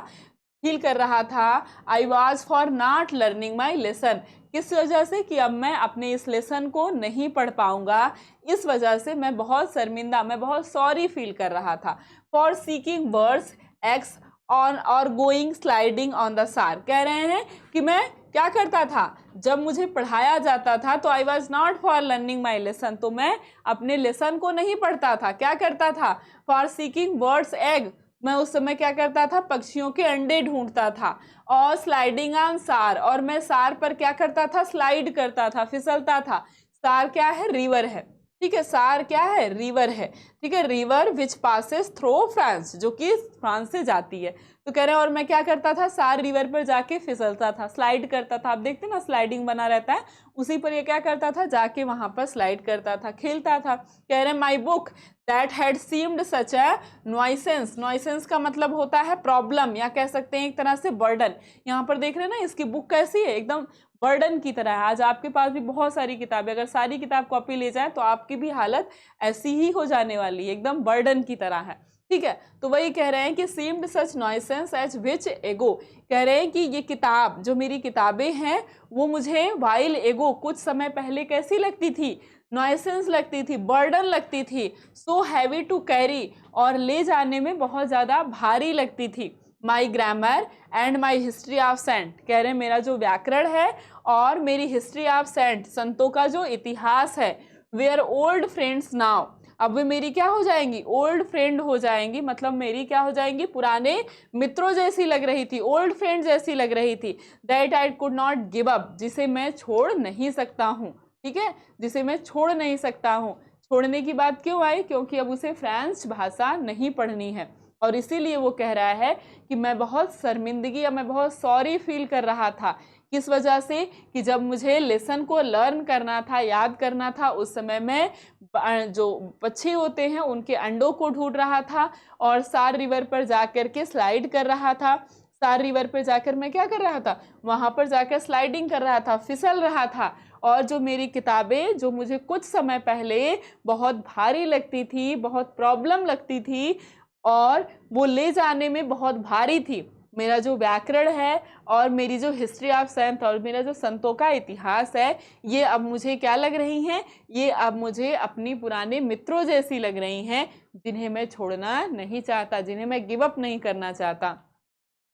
फील कर रहा था। I was for not learning my lesson, किस वजह से कि अब मैं अपने इस लेसन को नहीं पढ़ पाऊंगा, इस वजह से मैं बहुत शर्मिंदा, मैं बहुत सॉरी फील कर रहा था। For seeking birds x on और गोइंग स्लाइडिंग ऑन द सार, कह रहे हैं कि मैं क्या करता था, जब मुझे पढ़ाया जाता था तो I was not for learning my lesson, तो मैं अपने लेसन को नहीं पढ़ता था, क्या करता था, फॉर सीकिंग बर्ड्स एग, मैं उस समय क्या करता था, पक्षियों के अंडे ढूंढता था, और स्लाइडिंग ऑन सार, और मैं सार पर क्या करता था, स्लाइड करता था, फिसलता था। सार क्या है, रिवर है, ठीक है, सार क्या है, रिवर है, ठीक है, river which passes through France, जो कि फ्रांस से जाती है। तो कह रहे हैं और मैं क्या करता था, सार रिवर पर जाके फिसलता था, स्लाइड करता था, आप देखते ना स्लाइडिंग बना रहता है, उसी पर ये क्या करता था, जाके वहां पर स्लाइड करता था, खेलता था। कह रहे हैं my book that had seemed such A nuisance, nuisance का मतलब होता है प्रॉब्लम, या कह सकते हैं एक तरह से बर्डन। यहाँ पर देख रहे हैं ना इसकी बुक कैसी है, एकदम बर्डन की तरह है। आज आपके पास भी बहुत सारी किताबें, अगर सारी किताब कॉपी ले जाएं तो आपकी भी हालत ऐसी ही हो जाने वाली है, एकदम बर्डन की तरह है। ठीक है, तो वही कह रहे हैं कि सीम्ड सच नॉइसेंस एज विच एगो, कह रहे हैं कि ये किताब, जो मेरी किताबें हैं, वो मुझे वाइल एगो, कुछ समय पहले कैसी लगती थी, नॉइसेंस लगती थी, बर्डन लगती थी, सो हैवी टू कैरी, और ले जाने में बहुत ज़्यादा भारी लगती थी। My grammar and my history of saint, कह रहे हैं मेरा जो व्याकरण है और मेरी हिस्ट्री ऑफ सेंट, संतों का जो इतिहास है, वे आर ओल्ड फ्रेंड्स नाउ, अब वे मेरी क्या हो जाएंगी, ओल्ड फ्रेंड हो जाएंगी, मतलब मेरी क्या हो जाएंगी, पुराने मित्रों जैसी लग रही थी, ओल्ड फ्रेंड जैसी लग रही थी। That I could not give up, जिसे मैं छोड़ नहीं सकता हूँ। ठीक है, जिसे मैं छोड़ नहीं सकता हूँ। छोड़ने की बात क्यों आई, क्योंकि अब उसे फ्रेंच भाषा नहीं पढ़नी है, और इसीलिए वो कह रहा है कि मैं बहुत शर्मिंदगी या मैं बहुत सॉरी फील कर रहा था। किस वजह से, कि जब मुझे लेसन को लर्न करना था, याद करना था, उस समय मैं जो पक्षी होते हैं उनके अंडों को ढूंढ रहा था, और सार रिवर पर जाकर के स्लाइड कर रहा था। सार रिवर पर जाकर मैं क्या कर रहा था, वहाँ पर जाकर स्लाइडिंग कर रहा था, फिसल रहा था। और जो मेरी किताबें, जो मुझे कुछ समय पहले बहुत भारी लगती थी, बहुत प्रॉब्लम लगती थी, और वो ले जाने में बहुत भारी थी, मेरा जो व्याकरण है और मेरी जो हिस्ट्री ऑफ सेंट और मेरा जो संतों का इतिहास है, ये अब मुझे क्या लग रही हैं, ये अब मुझे अपनी पुराने मित्रों जैसी लग रही हैं, जिन्हें मैं छोड़ना नहीं चाहता, जिन्हें मैं गिव अप नहीं करना चाहता।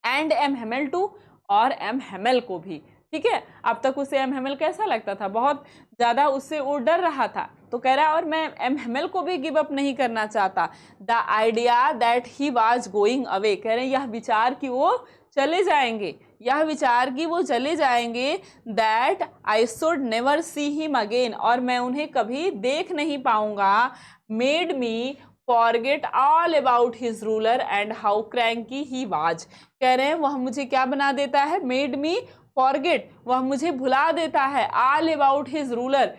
एंड एम हेमल टू, और एम हेमल को भी। ठीक है, अब तक उसे एम हेमल कैसा लगता था, बहुत ज़्यादा उससे वो डर रहा था, तो कह रहा है और मैं एम हेमल को भी गिव अप नहीं करना चाहता। The idea that he was going away, कह रहे हैं यह विचार कि वो चले जाएंगे, यह विचार कि वो चले जाएंगे, that I should never see him again, और मैं उन्हें कभी देख नहीं पाऊंगा, made me forget all about his ruler and how cranky he was, कह रहे हैं वह मुझे क्या बना देता है, मेड मी फॉरगेट, वह मुझे भुला देता है, ऑल अबाउट हिज रूलर,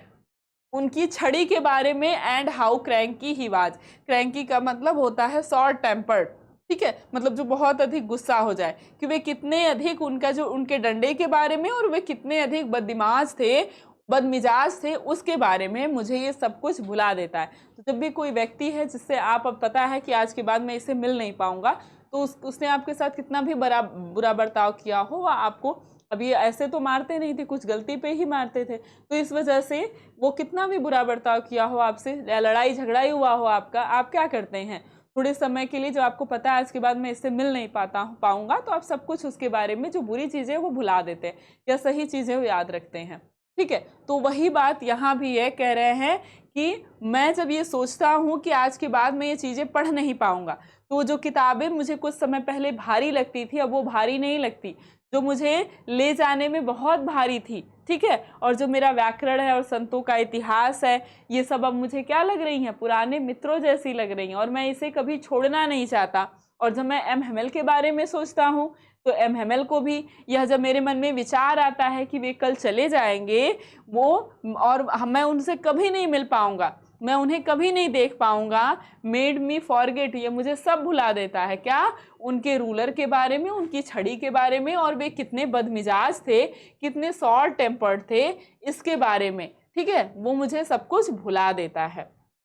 उनकी छड़ी के बारे में, and how cranky he was, cranky का मतलब होता है शॉर्ट टेम्पर्ड। ठीक है, मतलब जो बहुत अधिक गुस्सा हो जाए, कि वे कितने अधिक, उनका जो उनके डंडे के बारे में, और वे कितने अधिक बददिमाग थे, बदमिजाज थे, उसके बारे में मुझे ये सब कुछ भुला देता है। तो जब भी कोई व्यक्ति है जिससे आप अब पता है कि आज के बाद मैं इसे मिल नहीं पाऊंगा, तो उसने आपके साथ कितना भी बुरा बर्ताव किया हो, वह आपको, अब ये ऐसे तो मारते नहीं थे, कुछ गलती पे ही मारते थे, तो इस वजह से वो कितना भी बुरा बर्ताव किया हो आपसे, या लड़ाई झगड़ा ही हुआ हो आपका, आप क्या करते हैं, थोड़े समय के लिए, जो आपको पता है आज के बाद मैं इससे मिल नहीं पाऊंगा, तो आप सब कुछ उसके बारे में, जो बुरी चीज़ें वो भुला देते हैं, या सही चीज़ें वो याद रखते हैं। ठीक है, तो वही बात यहाँ भी है, कह रहे हैं कि मैं जब ये सोचता हूँ कि आज के बाद मैं ये चीज़ें पढ़ नहीं पाऊंगा, तो जो किताबें मुझे कुछ समय पहले भारी लगती थी, अब वो भारी नहीं लगती, जो मुझे ले जाने में बहुत भारी थी। ठीक है, और जो मेरा व्याकरण है और संतों का इतिहास है, ये सब अब मुझे क्या लग रही हैं, पुराने मित्रों जैसी लग रही हैं, और मैं इसे कभी छोड़ना नहीं चाहता। और जब मैं एम हेमल के बारे में सोचता हूँ, तो एम हेमल को भी यह जब मेरे मन में विचार आता है कि वे कल चले जाएंगे, वो, और मैं उनसे कभी नहीं मिल पाऊंगा, मैं उन्हें कभी नहीं देख पाऊंगा, मेड मी फॉरगेट, ये मुझे सब भुला देता है, क्या, उनके रूलर के बारे में, उनकी छड़ी के बारे में, और वे कितने बदमिजाज थे, कितने शॉर्ट टेम्पर्ड थे, इसके बारे में। ठीक है, वो मुझे सब कुछ भुला देता है।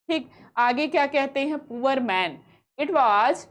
ठीक, आगे क्या कहते हैं, poor man, it was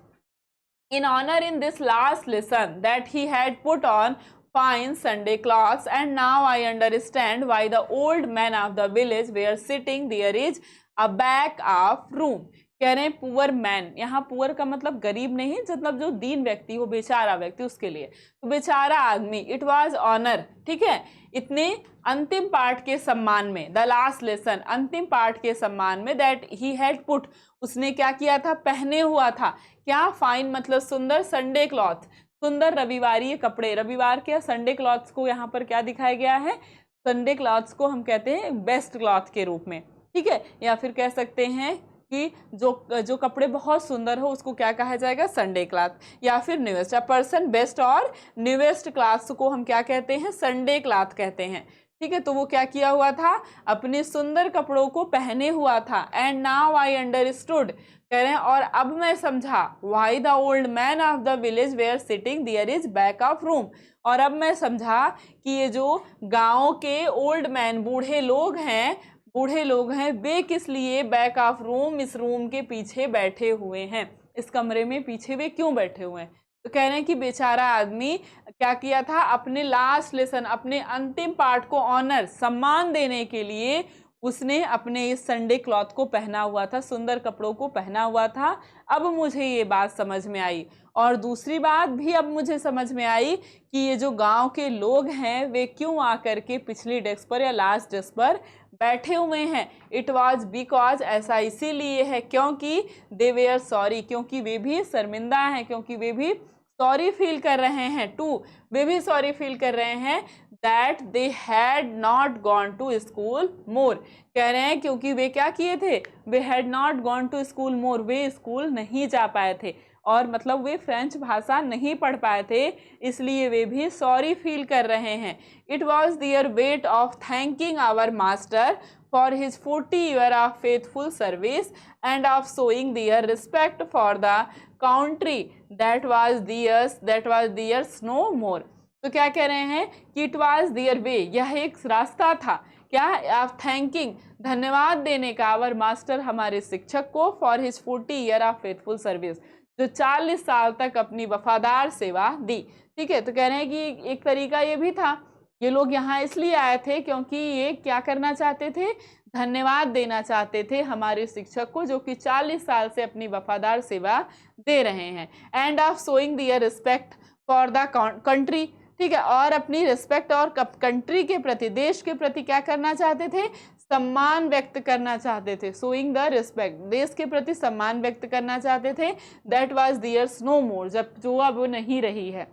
in honor in this last lesson that he had put on fine Sunday clothes, and now I understand why the old men of the village were sitting there is a back of room। कह रहे हैं poor man, यहाँ poor का मतलब गरीब नहीं, मतलब जो दीन व्यक्ति हो, बेचारा व्यक्ति, उसके लिए, तो बेचारा आदमी, इट वाज ऑनर। ठीक है, इतने अंतिम पाठ के सम्मान में, द लास्ट लेसन, अंतिम पाठ के सम्मान में, दैट ही हैड पुट, उसने क्या किया था, पहने हुआ था, क्या, फाइन मतलब सुंदर, संडे क्लॉथ, सुंदर रविवारी कपड़े, रविवार के संडे क्लॉथ्स को यहाँ पर क्या दिखाया गया है, संडे क्लॉथ्स को हम कहते हैं बेस्ट क्लॉथ के रूप में। ठीक है, या फिर कह सकते हैं कि जो कपड़े बहुत सुंदर हो उसको क्या कहा जाएगा, संडे क्लॉथ, या फिर न्यूएस्ट, पर्सन बेस्ट और न्यूएस्ट क्लॉथ्स को हम क्या कहते हैं, संडे क्लॉथ कहते हैं। ठीक है, तो वो क्या किया हुआ था, अपने सुंदर कपड़ों को पहने हुआ था। एंड नाउ आई अंडरस्टूड, कह रहे हैं और अब मैं समझा, why the old man of the village were sitting there is back of room, और अब मैं समझा कि ये जो गांव के ओल्ड मैन, बूढ़े लोग हैं, वे किस लिए बैक ऑफ रूम, इस रूम के पीछे बैठे हुए हैं, इस कमरे में पीछे वे क्यों बैठे हुए हैं। तो कह रहे हैं कि बेचारा आदमी क्या किया था, अपने लास्ट लेसन, अपने अंतिम पार्ट को ऑनर, सम्मान देने के लिए उसने अपने इस संडे क्लॉथ को पहना हुआ था, सुंदर कपड़ों को पहना हुआ था। अब मुझे ये बात समझ में आई, और दूसरी बात भी अब मुझे समझ में आई कि ये जो गांव के लोग हैं वे क्यों आकर के पिछली डेस्क पर या लास्ट डेस्क पर बैठे हुए हैं। इट वॉज बिकॉज, ऐसा इसीलिए है क्योंकि दे वेयर सॉरी, क्योंकि वे भी शर्मिंदा हैं, क्योंकि वे भी सॉरी फील कर रहे हैं। वे भी सॉरी फील कर रहे हैं that they had not gone to school more, कह रहे हैं क्योंकि वे क्या किए थे, वे had not gone to school more, वे स्कूल नहीं जा पाए थे, और मतलब वे फ्रेंच भाषा नहीं पढ़ पाए थे, इसलिए वे भी सॉरी फील कर रहे हैं। It was their way of thanking our master for his 40 years of faithful service and of showing their respect for the country that was theirs no more। तो क्या कह रहे हैं कि इट वॉज देयर वे, यह एक रास्ता था, क्या, ऑफ थैंकिंग, धन्यवाद देने का, आवर मास्टर, हमारे शिक्षक को, for his 40 years of faithful service, जो 40 साल तक अपनी वफादार सेवा दी। ठीक है, तो कह रहे हैं कि एक तरीका ये भी था, ये लोग यहाँ इसलिए आए थे क्योंकि ये क्या करना चाहते थे, धन्यवाद देना चाहते थे हमारे शिक्षक को, जो कि 40 साल से अपनी वफादार सेवा दे रहे हैं। And of showing their respect for the country, ठीक है, और अपनी रिस्पेक्ट और कंट्री के प्रति, देश के प्रति क्या करना चाहते थे, सम्मान व्यक्त करना चाहते थे। शोइंग द रिस्पेक्ट, देश के प्रति सम्मान व्यक्त करना चाहते थे। दैट वाज दियर्स नो मोर, जब जो अब वो नहीं रही है,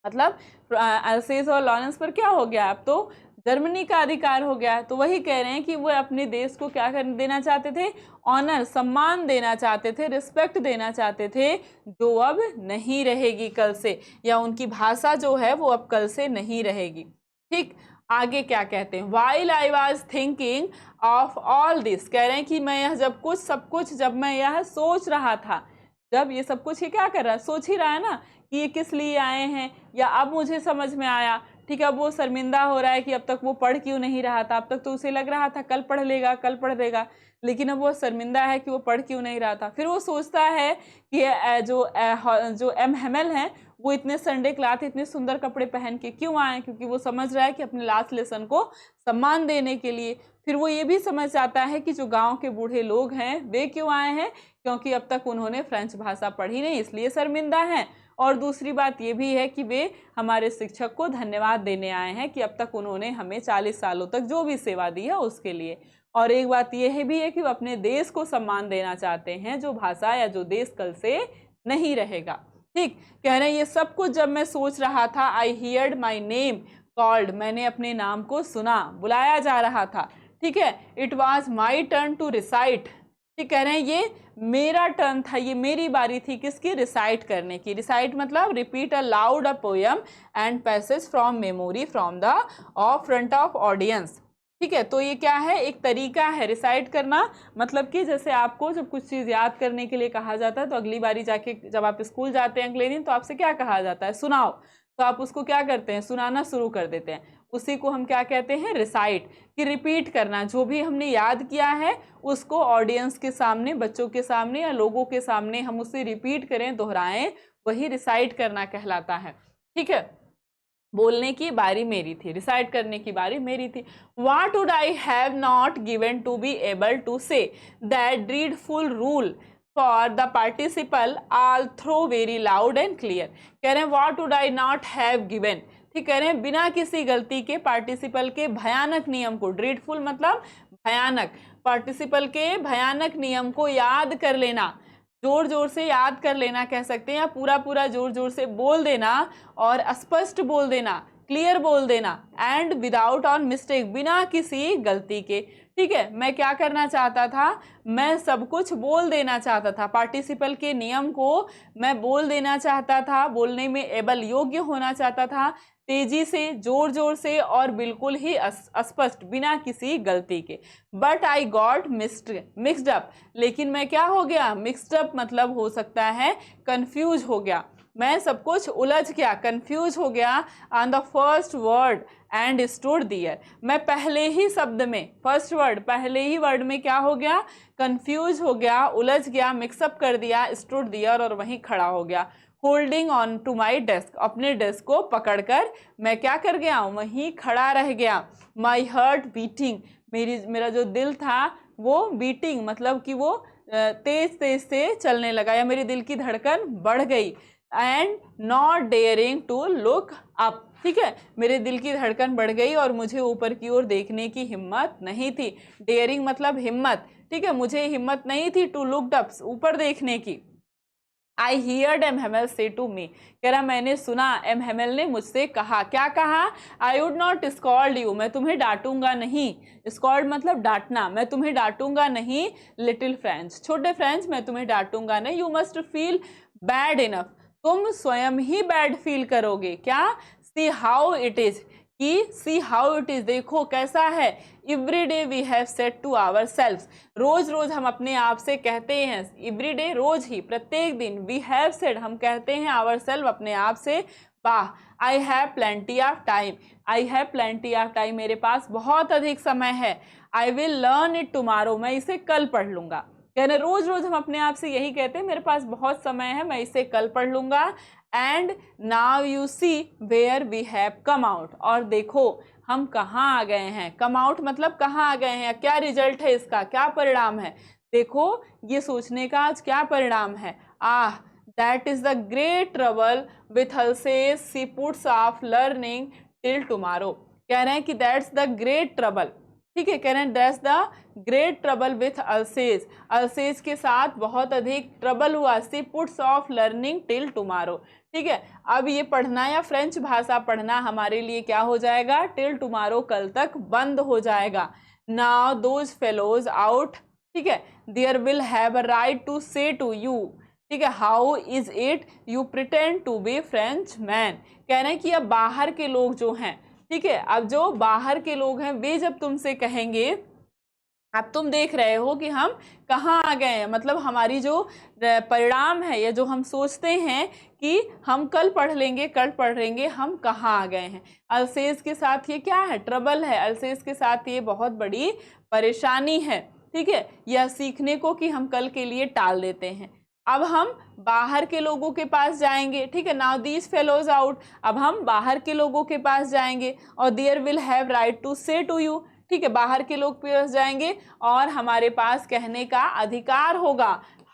मतलब अल्सेस और लॉरेंस पर क्या हो गया, अब तो जर्मनी का अधिकार हो गया। तो वही कह रहे हैं कि वो अपने देश को क्या कर देना चाहते थे, ऑनर, सम्मान देना चाहते थे, रिस्पेक्ट देना चाहते थे, जो अब नहीं रहेगी कल से, या उनकी भाषा जो है वो अब कल से नहीं रहेगी। ठीक, आगे क्या कहते हैं, while I was thinking of all this, कह रहे हैं कि मैं यह सब कुछ जब मैं यह सोच रहा था, जब ये सब कुछ ये क्या कर रहा है, सोच ही रहा है ना कि ये किस लिए आए हैं, या अब मुझे समझ में आया। ठीक है, अब वो शर्मिंदा हो रहा है कि अब तक वो पढ़ क्यों नहीं रहा था, अब तक तो उसे लग रहा था कल पढ़ लेगा, लेकिन अब वो शर्मिंदा है कि वो पढ़ क्यों नहीं रहा था। फिर वो सोचता है कि जो एम हेमल हैं वो इतने संडे क्लॉथ, इतने सुंदर कपड़े पहन के क्यों आए, क्योंकि वो समझ रहा है कि अपने लास्ट लेसन को सम्मान देने के लिए। फिर वो ये भी समझ आता है कि जो गांव के बूढ़े लोग हैं वे क्यों आए हैं, क्योंकि अब तक उन्होंने फ्रेंच भाषा पढ़ी नहीं, इसलिए शर्मिंदा हैं। और दूसरी बात ये भी है कि वे हमारे शिक्षक को धन्यवाद देने आए हैं कि अब तक उन्होंने हमें 40 सालों तक जो भी सेवा दी है उसके लिए। और एक बात यह भी है कि वो अपने देश को सम्मान देना चाहते हैं, जो भाषा या जो देश कल से नहीं रहेगा। ठीक, कह रहे हैं ये सब कुछ जब मैं सोच रहा था, आई हियर्ड माई नेम कॉल्ड, मैंने अपने नाम को सुना, बुलाया जा रहा था। ठीक है, it was my turn to recite, ठीक, कह रहे हैं ये मेरा टर्न था, ये मेरी बारी थी, किसकी, रिसाइट करने की। रिसाइट मतलब repeat a loud a poem and passage from memory from the front of audience. ठीक है, तो ये क्या है, एक तरीका है रिसाइट करना, मतलब कि जैसे आपको जब कुछ चीज़ याद करने के लिए कहा जाता है तो अगली बारी जाके जब आप स्कूल जाते हैं अगले दिन तो आपसे क्या कहा जाता है, सुनाओ, तो आप उसको क्या करते हैं, सुनाना शुरू कर देते हैं। उसी को हम क्या कहते हैं, रिसाइट, कि रिपीट करना, जो भी हमने याद किया है उसको ऑडियंस के सामने, बच्चों के सामने या लोगों के सामने हम उसे रिपीट करें, दोहराएं, वही रिसाइट करना कहलाता है। ठीक है, बोलने की बारी मेरी थी, रिसाइट करने की बारी मेरी थी। What would I have not given to be able to say that dreadful rule for the participle all through very loud and clear। कह रहे हैं what would I not have given, ठीक, कह रहे हैं बिना किसी गलती के पार्टिसिपल के भयानक नियम को, ड्रीडफुल मतलब भयानक, पार्टिसिपल के भयानक नियम को याद कर लेना, जोर जोर से याद कर लेना कह सकते हैं, या पूरा पूरा जोर जोर से बोल देना और स्पष्ट बोल देना, क्लियर बोल देना, एंड विदाउट ऑन मिस्टेक, बिना किसी गलती के। ठीक है, मैं क्या करना चाहता था, मैं सब कुछ बोल देना चाहता था, पार्टिसिपल के नियम को मैं बोल देना चाहता था, बोलने में एबल, योग्य होना चाहता था, तेजी से, जोर जोर से और बिल्कुल ही स्पष्ट, बिना किसी गलती के। But I got mixed up, लेकिन मैं क्या हो गया, मिक्सड अप मतलब हो सकता है कंफ्यूज हो गया, मैं सब कुछ उलझ गया, कंफ्यूज हो गया on the first word and stood there, मैं पहले ही शब्द में, फर्स्ट वर्ड पहले ही वर्ड में क्या हो गया, कंफ्यूज हो गया, उलझ गया, मिक्सअप कर दिया, स्टूड देयर और वहीं खड़ा हो गया। Holding on to my desk, अपने डेस्क को पकड़कर मैं क्या कर गया, वहीं खड़ा रह गया। माई हार्ट बीटिंग, मेरा जो दिल था वो बीटिंग मतलब कि वो तेज तेज से चलने लगा, या मेरे दिल की धड़कन बढ़ गई। And not daring to look up, ठीक है, मेरे दिल की धड़कन बढ़ गई और मुझे ऊपर की ओर देखने की हिम्मत नहीं थी। डेयरिंग मतलब हिम्मत, ठीक है, मुझे हिम्मत नहीं थी टू लुक अप, ऊपर देखने की। आई हियर्ड एम हेमल से टू मी, कह रहा मैंने सुना, एम हेमल ने मुझसे कहा, क्या कहा, I would not scold you, मैं तुम्हें डांटूंगा नहीं, स्कॉल्ड मतलब डांटना, मैं तुम्हें डांटूंगा नहीं, लिटिल फ्रेंच, छोटे फ्रेंच, मैं तुम्हें डांटूंगा नहीं, you must feel bad enough, तुम स्वयं ही बैड फील करोगे, क्या, सी हाउ इट इज, कि सी हाउ इट इज, देखो कैसा है, every day we have said to our self, रोज रोज हम अपने आप से कहते हैं, एवरी डे रोज ही, प्रत्येक दिन, वी हैव सेड हम कहते हैं, आवर सेल्फ अपने आप से, वाह, I have plenty of time, I have plenty of time, मेरे पास बहुत अधिक समय है, I will learn it tomorrow, मैं इसे कल पढ़ लूंगा, कहना रोज रोज हम अपने आप से यही कहते हैं, मेरे पास बहुत समय है, मैं इसे कल पढ़ लूंगा। And now you see where we have come out, और देखो हम कहाँ आ गए हैं, कम आउट मतलब कहाँ आ गए हैं, क्या रिजल्ट है इसका, क्या परिणाम है, देखो ये सोचने का आज क्या परिणाम है। Ah, that is the great trouble with Alsace, see puts off learning till tomorrow, कह रहे हैं कि दैट्स द ग्रेट ट्रबल, ठीक है, कह रहे हैं that's the great trouble with Alsace, Alsace के साथ बहुत अधिक ट्रबल हुआ, see puts off learning till tomorrow, ठीक है, अब ये पढ़ना या फ्रेंच भाषा पढ़ना हमारे लिए क्या हो जाएगा, टिल टुमारो, कल तक बंद हो जाएगा। नाउ दोज फेलोज आउट, ठीक है, there will have a right to say to you, ठीक है, how is it you pretend to be Frenchman, कह रहे हैं कि अब बाहर के लोग जो हैं, ठीक है, अब जो बाहर के लोग हैं वे जब तुमसे कहेंगे, अब तुम देख रहे हो कि हम कहाँ आ गए हैं, मतलब हमारी जो परिणाम है या जो हम सोचते हैं कि हम कल पढ़ लेंगे, कल पढ़ लेंगे, हम कहाँ आ गए हैं। अल्सेस के साथ ये क्या है, ट्रबल है, अल्सेस के साथ ये बहुत बड़ी परेशानी है, ठीक है, यह सीखने को कि हम कल के लिए टाल देते हैं। अब हम बाहर के लोगों के पास जाएंगे, ठीक है, नाउ दीज फेलोज आउट, अब हम बाहर के लोगों के पास जाएंगे, और there will have right to say to you, ठीक है, बाहर के लोग पास जाएंगे और हमारे पास कहने का अधिकार होगा,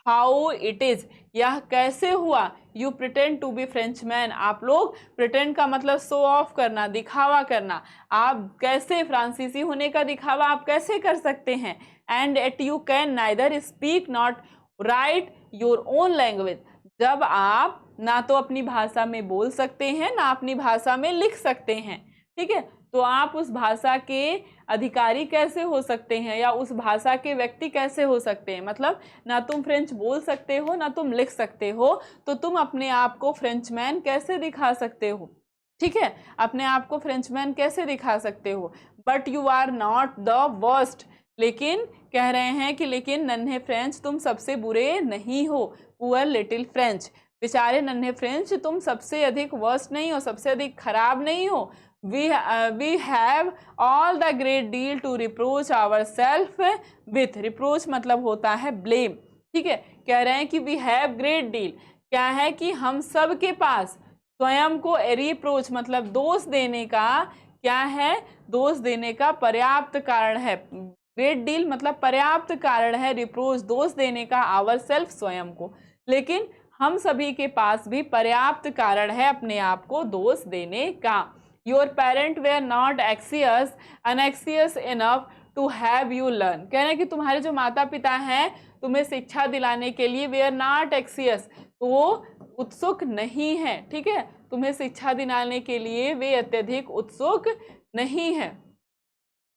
हाउ इट इज, यह कैसे हुआ, you pretend to be Frenchman, आप लोग, प्रिटेंड का मतलब शो ऑफ करना, दिखावा करना, आप कैसे फ्रांसीसी होने का दिखावा आप कैसे कर सकते हैं। And yet you can neither speak not write your own language, जब आप ना तो अपनी भाषा में बोल सकते हैं ना अपनी भाषा में लिख सकते हैं, ठीक है, तो आप उस भाषा के अधिकारी कैसे हो सकते हैं या उस भाषा के व्यक्ति कैसे हो सकते हैं, मतलब ना तुम फ्रेंच बोल सकते हो ना तुम लिख सकते हो, तो तुम अपने आप को फ्रेंचमैन कैसे दिखा सकते हो, ठीक है, अपने आप को फ्रेंचमैन कैसे दिखा सकते हो। But you are not the worst, लेकिन कह रहे हैं कि लेकिन नन्हे फ्रेंच तुम सबसे बुरे नहीं हो, पुअर लिटिल फ्रेंच, बेचारे नन्हे फ्रेंच तुम सबसे अधिक वर्स्ट नहीं हो, सबसे अधिक खराब नहीं हो। we have all the great deal to reproach ourselves with, reproach मतलब होता है blame, ठीक है, कह रहे हैं कि we have great deal, क्या है कि हम सब के पास स्वयं को, reproach मतलब दोष देने का, क्या है, दोष देने का पर्याप्त कारण है, ग्रेट डील मतलब पर्याप्त कारण है, रिप्रोच दोष देने का, ourself स्वयं को, लेकिन हम सभी के पास भी पर्याप्त कारण है अपने आप को दोष देने का। Your parents were not anxious enough to have you learn, कह रहे हैं कि तुम्हारे जो माता पिता हैं तुम्हें शिक्षा दिलाने के लिए were not anxious, तो वो उत्सुक नहीं है, ठीक है, तुम्हें शिक्षा दिलाने के लिए वे अत्यधिक उत्सुक नहीं है,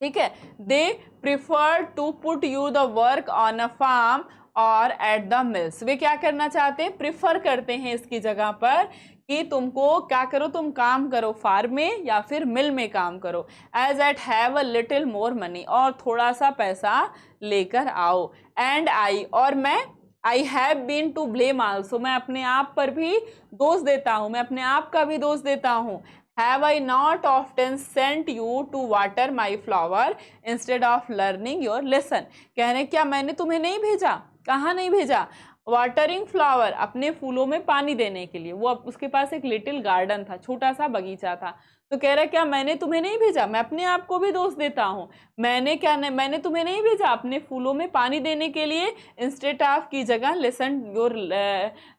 ठीक है, they prefer to put you the work on a farm और एट द मिल्स। वे क्या करना चाहते हैं, प्रिफर करते हैं इसकी जगह पर कि तुमको क्या करो, तुम काम करो फार्म में या फिर मिल में काम करो, as at have a little more money, और थोड़ा सा पैसा लेकर आओ, एंड आई, और मैं, I have been to blame also, मैं अपने आप पर भी दोष देता हूँ, मैं अपने आप का भी दोष देता हूँ, have I not often sent you to water my flower instead of learning your lesson. कह रहे क्या मैंने तुम्हें नहीं भेजा, कहाँ नहीं भेजा, वाटरिंग फ्लावर, अपने फूलों में पानी देने के लिए। वो उसके पास एक लिटिल गार्डन था, छोटा सा बगीचा था, तो कह रहा क्या मैंने तुम्हें नहीं भेजा, मैं अपने आप को भी दोष देता हूँ, मैंने क्या नहीं, मैंने तुम्हें नहीं भेजा अपने फूलों में पानी देने के लिए, इंस्टेड ऑफ की जगह lesson your,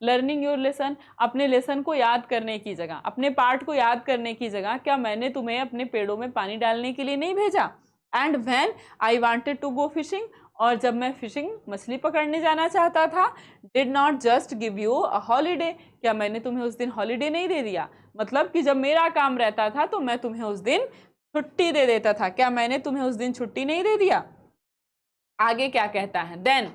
learning your lesson, अपने लेसन को याद करने की जगह, अपने पाठ को याद करने की जगह, क्या मैंने तुम्हें अपने पेड़ों में पानी डालने के लिए नहीं भेजा। And when I wanted to go fishing, और जब मैं फिशिंग, मछली पकड़ने जाना चाहता था, did not just give you a holiday, क्या मैंने तुम्हें उस दिन हॉलीडे नहीं दे दिया, मतलब कि जब मेरा काम रहता था तो मैं तुम्हें उस दिन छुट्टी दे देता था, क्या मैंने तुम्हें उस दिन छुट्टी नहीं दे दिया। आगे क्या कहता है, then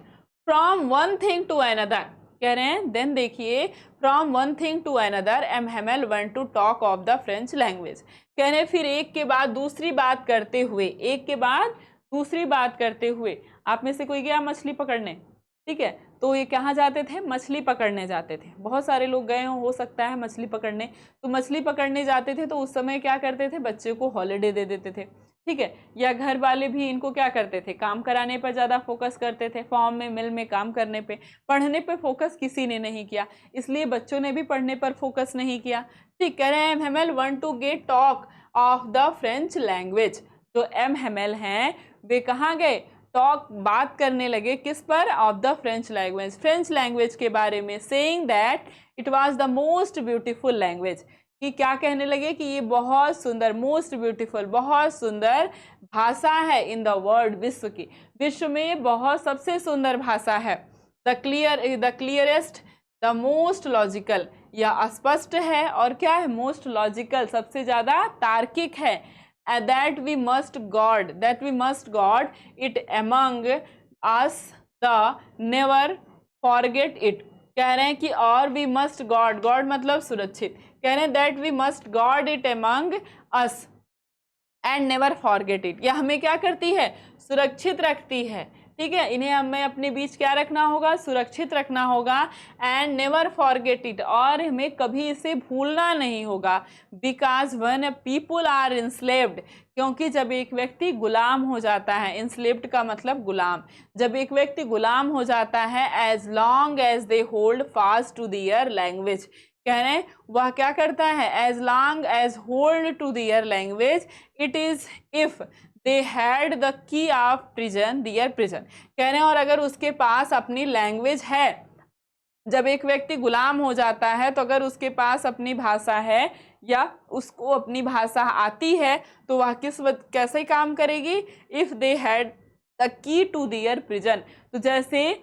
from one thing to another, कह रहे हैं देन देखिए, from one thing to another M Hamel went to talk of the French language, कह रहे हैं फिर एक के बाद दूसरी बात करते हुए, एक के बाद दूसरी बात करते हुए, आप में से कोई गया मछली पकड़ने, ठीक है, तो ये कहाँ जाते थे, मछली पकड़ने जाते थे, बहुत सारे लोग गए हो सकता है मछली पकड़ने, तो मछली पकड़ने जाते थे तो उस समय क्या करते थे, बच्चे को हॉलीडे दे देते थे, ठीक है, या घर वाले भी इनको क्या करते थे, काम कराने पर ज़्यादा फोकस करते थे, फॉर्म में मिल में काम करने पे, पढ़ने पे फोकस किसी ने नहीं किया, इसलिए बच्चों ने भी पढ़ने पर फोकस नहीं किया। ठीक, कह रहे हैं M Hamel want to get talk of the French language, जो एम हेमल हैं वे कहाँ गए, टॉक, बात करने लगे किस पर, of the French language, French language के बारे में, saying that it was the most beautiful language, कि क्या कहने लगे कि ये बहुत सुंदर, मोस्ट ब्यूटीफुल, बहुत सुंदर भाषा है इन द वर्ल्ड, विश्व की, विश्व में बहुत सबसे सुंदर भाषा है, the clearest, the most logical, या स्पष्ट है, और क्या है, मोस्ट लॉजिकल, सबसे ज्यादा तार्किक है, that we must guard it among us, the never forget it, कह रहे हैं कि और we must guard मतलब सुरक्षित, कह रहे हैं that we must guard it among us and never forget it, यह हमें क्या करती है, सुरक्षित रखती है, ठीक है, इन्हें हमें अपने बीच क्या रखना होगा, सुरक्षित रखना होगा, एंड नेवर फॉरगेट इट, और हमें कभी इसे भूलना नहीं होगा, because when people are enslaved, क्योंकि जब एक व्यक्ति गुलाम हो जाता है, इंस्लेव्ड का मतलब गुलाम, जब एक व्यक्ति गुलाम हो जाता है, as long as they hold fast to their language, कह रहे हैं वह क्या करता है, as long as hold to their language, it is if they had the key of prison, their prison, कह रहे हैं और अगर उसके पास अपनी लैंग्वेज है, जब एक व्यक्ति गुलाम हो जाता है तो अगर उसके पास अपनी भाषा है या उसको अपनी भाषा आती है तो वह कैसे काम करेगी, if they had the key to their prison, तो जैसे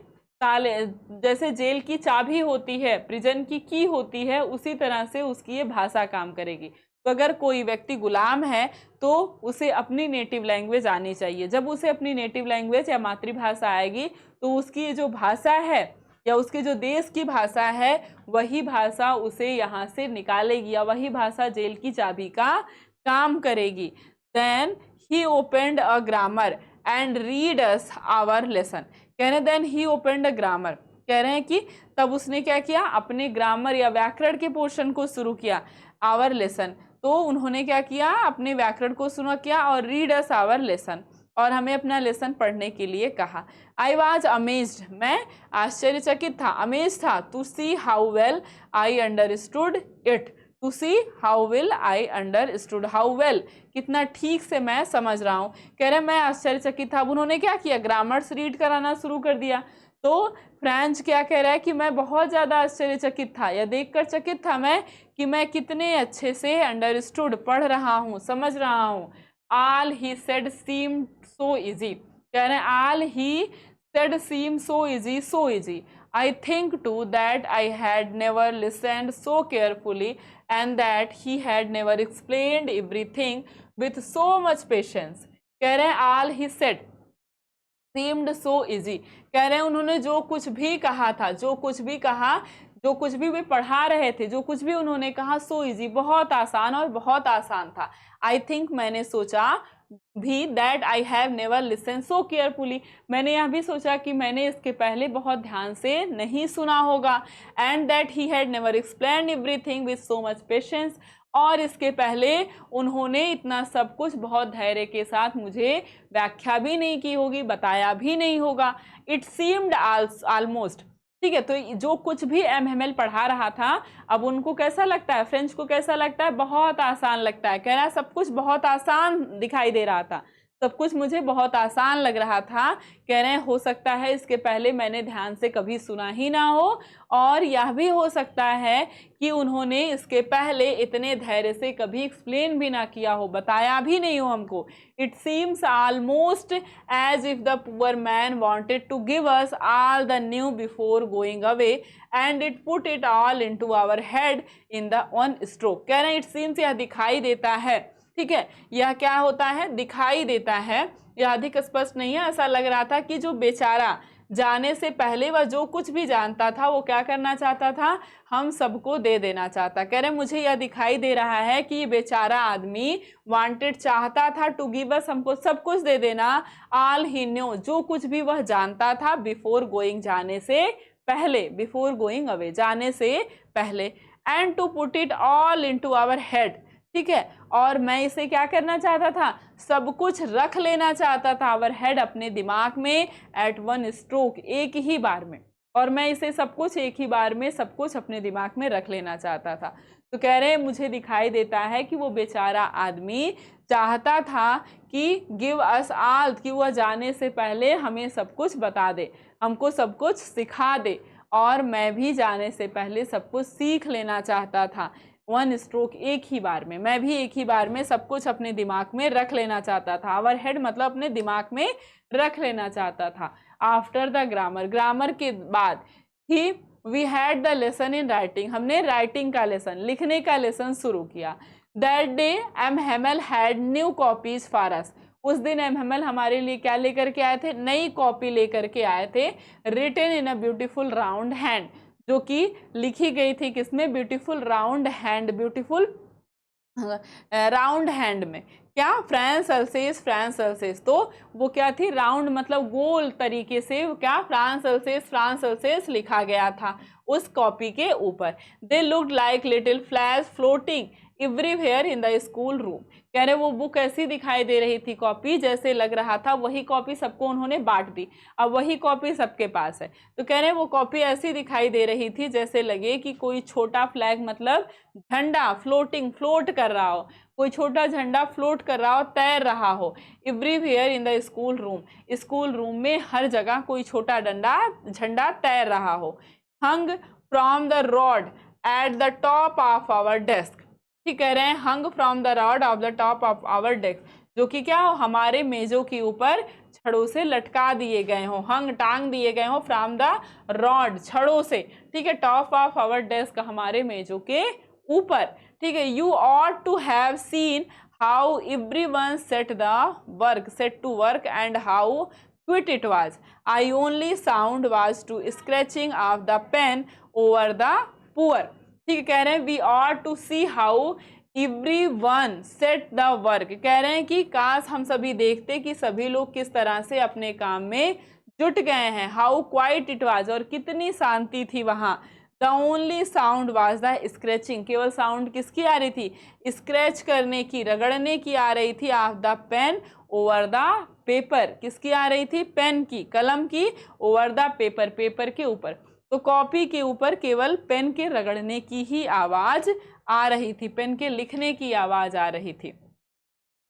जेल की चाबी होती है, प्रिजन की होती है, उसी तरह से उसकी ये भाषा काम करेगी। तो अगर कोई व्यक्ति गुलाम है तो उसे अपनी नेटिव लैंग्वेज आनी चाहिए, जब उसे अपनी नेटिव लैंग्वेज या मातृभाषा आएगी तो उसकी जो भाषा है या उसके जो देश की भाषा है वही भाषा उसे यहाँ से निकालेगी, या वही भाषा जेल की चाबी का काम करेगी। Then he opened a grammar and read us our lesson, कह रहे then he opened a grammar, कह रहे हैं कि तब उसने क्या किया, अपने ग्रामर या व्याकरण के पोर्शन को शुरू किया, आवर लेसन, तो उन्होंने क्या किया, अपने व्याकरण को शुरू किया और रीड अस आवर लेसन, और हमें अपना लेसन पढ़ने के लिए कहा। आई वॉज अमेज्ड, मैं आश्चर्यचकित था, अमेज था, to see how well I understood it, to see how well I understood, how well कितना ठीक से मैं समझ रहा हूँ, कह रहे मैं आश्चर्यचकित था। अब उन्होंने क्या किया, ग्रामर्स रीड कराना शुरू कर दिया, तो फ्रेंच क्या कह रहा है कि मैं बहुत ज़्यादा आश्चर्यचकित था या देखकर चकित था मैं कि मैं कितने अच्छे से अंडरस्टूड पढ़ रहा हूँ, समझ रहा हूँ। All he said seem so easy, कह रहे हैं all he said seem so easy, I think to that I had never listened so carefully and that he had never explained everything with so much patience, कह रहे हैं all he said, seemed so easy, कह रहे हैं उन्होंने जो कुछ भी कहा था, जो कुछ भी कहा, जो कुछ भी वे पढ़ा रहे थे, जो कुछ भी उन्होंने कहा, so easy, बहुत आसान और बहुत आसान था। I think, मैंने सोचा भी, that I have never listened so carefully, मैंने यह भी सोचा कि मैंने इसके पहले बहुत ध्यान से नहीं सुना होगा। and that he had never explained everything with so much patience, और इसके पहले उन्होंने इतना सब कुछ बहुत धैर्य के साथ मुझे व्याख्या भी नहीं की होगी, बताया भी नहीं होगा। इट सीम्ड ऑलमोस्ट, ठीक है, तो जो कुछ भी एमएमएल पढ़ा रहा था, अब उनको कैसा लगता है, फ्रेंच को कैसा लगता है, बहुत आसान लगता है। कह रहा है सब कुछ बहुत आसान दिखाई दे रहा था, सब कुछ मुझे बहुत आसान लग रहा था। कह रहे हैं हो सकता है इसके पहले मैंने ध्यान से कभी सुना ही ना हो, और यह भी हो सकता है कि उन्होंने इसके पहले इतने धैर्य से कभी एक्सप्लेन भी ना किया हो, बताया भी नहीं हो हमको। It seems almost as if the poor man wanted to give us all the knew before going away and it put it all into our head in the one stroke. कह रहे हैं इट सीम्स, यह दिखाई देता है, ठीक है, यह क्या होता है, दिखाई देता है, यह अधिक स्पष्ट नहीं है। ऐसा लग रहा था कि जो बेचारा जाने से पहले वह जो कुछ भी जानता था वो क्या करना चाहता था, हम सबको दे देना चाहता। कह रहे मुझे यह दिखाई दे रहा है कि ये बेचारा आदमी वांटेड, चाहता था, टू गिव अस, हमको सब कुछ दे देना, ऑल ही न्यू, जो कुछ भी वह जानता था, बिफोर गोइंग, जाने से पहले, बिफोर गोइंग अवे, जाने से पहले, and to put it all into our head, ठीक है, और मैं इसे क्या करना चाहता था, सब कुछ रख लेना चाहता था, आवर हेड, अपने दिमाग में, एट वन स्ट्रोक, एक ही बार में, और मैं इसे सब कुछ एक ही बार में सब कुछ अपने दिमाग में रख लेना चाहता था। तो कह रहे हैं मुझे दिखाई देता है कि वो बेचारा आदमी चाहता था कि गिव अस ऑल, कि वह जाने से पहले हमें सब कुछ बता दे, हमको सब कुछ सिखा दे, और मैं भी जाने से पहले सब कुछ सीख लेना चाहता था, वन स्ट्रोक, एक ही बार में, मैं भी एक ही बार में सब कुछ अपने दिमाग में रख लेना चाहता था। आवर हेड मतलब अपने दिमाग में रख लेना चाहता था। आफ्टर द ग्रामर, ग्रामर के बाद ही we had the lesson in writing, हमने राइटिंग का लेसन, लिखने का लेसन शुरू किया। That day M Hamel had new copies for us, उस दिन एम हेमल हमारे लिए क्या लेकर के आए थे, नई कॉपी लेकर के आए थे, written in a beautiful round hand, जो कि लिखी गई थी किसमें, beautiful round hand, beautiful round hand में, क्या, फ्रांस अल्सेस, फ्रांस अल्सेस, तो वो क्या थी, राउंड मतलब गोल तरीके से, क्या, फ्रांस अल्सेस, फ्रांस अल्सेस लिखा गया था उस कॉपी के ऊपर। They looked like little flash floating everywhere in the school room, कह रहे वो बुक ऐसी दिखाई दे रही थी, कॉपी, जैसे लग रहा था वही कॉपी सबको उन्होंने बांट दी, अब वही कॉपी सबके पास है। तो कह रहे वो कॉपी ऐसी दिखाई दे रही थी जैसे लगे कि कोई छोटा फ्लैग, मतलब झंडा, फ्लोटिंग, फ्लोट कर रहा हो, कोई छोटा झंडा फ्लोट कर रहा हो, तैर रहा हो, everywhere in the school room, school room में हर जगह कोई छोटा झंडा तैर रहा हो। Hung from the rod at the top of our desk, ठीक कह रहे हैं, hung from the rod of the top of our desk, जो कि क्या हो, हमारे मेजों के ऊपर छड़ों से लटका दिए गए हो, हंग, टांग दिए गए हो, फ्रॉम द रॉड, छड़ों से, ठीक है, टॉप ऑफ आवर डेस्क, हमारे मेजों के ऊपर, ठीक है। You ought to have seen how everyone set to work and how quiet it was, I only sound was to scratching of the pen over the poor, ठीक है, कह रहे हैं we ought to see how everyone set the work, कह रहे हैं कि काश हम सभी देखते कि सभी लोग किस तरह से अपने काम में जुट गए हैं, हाउ क्वाइट इट वाज, और कितनी शांति थी वहाँ, the only sound was the scratching, केवल साउंड किसकी आ रही थी, स्क्रैच करने की, रगड़ने की आ रही थी, of the pen over the paper, किसकी आ रही थी, पेन की, कलम की, ओवर द पेपर, पेपर के ऊपर, तो कॉपी के ऊपर केवल पेन के रगड़ने की ही आवाज आ रही थी, पेन के लिखने की आवाज आ रही थी।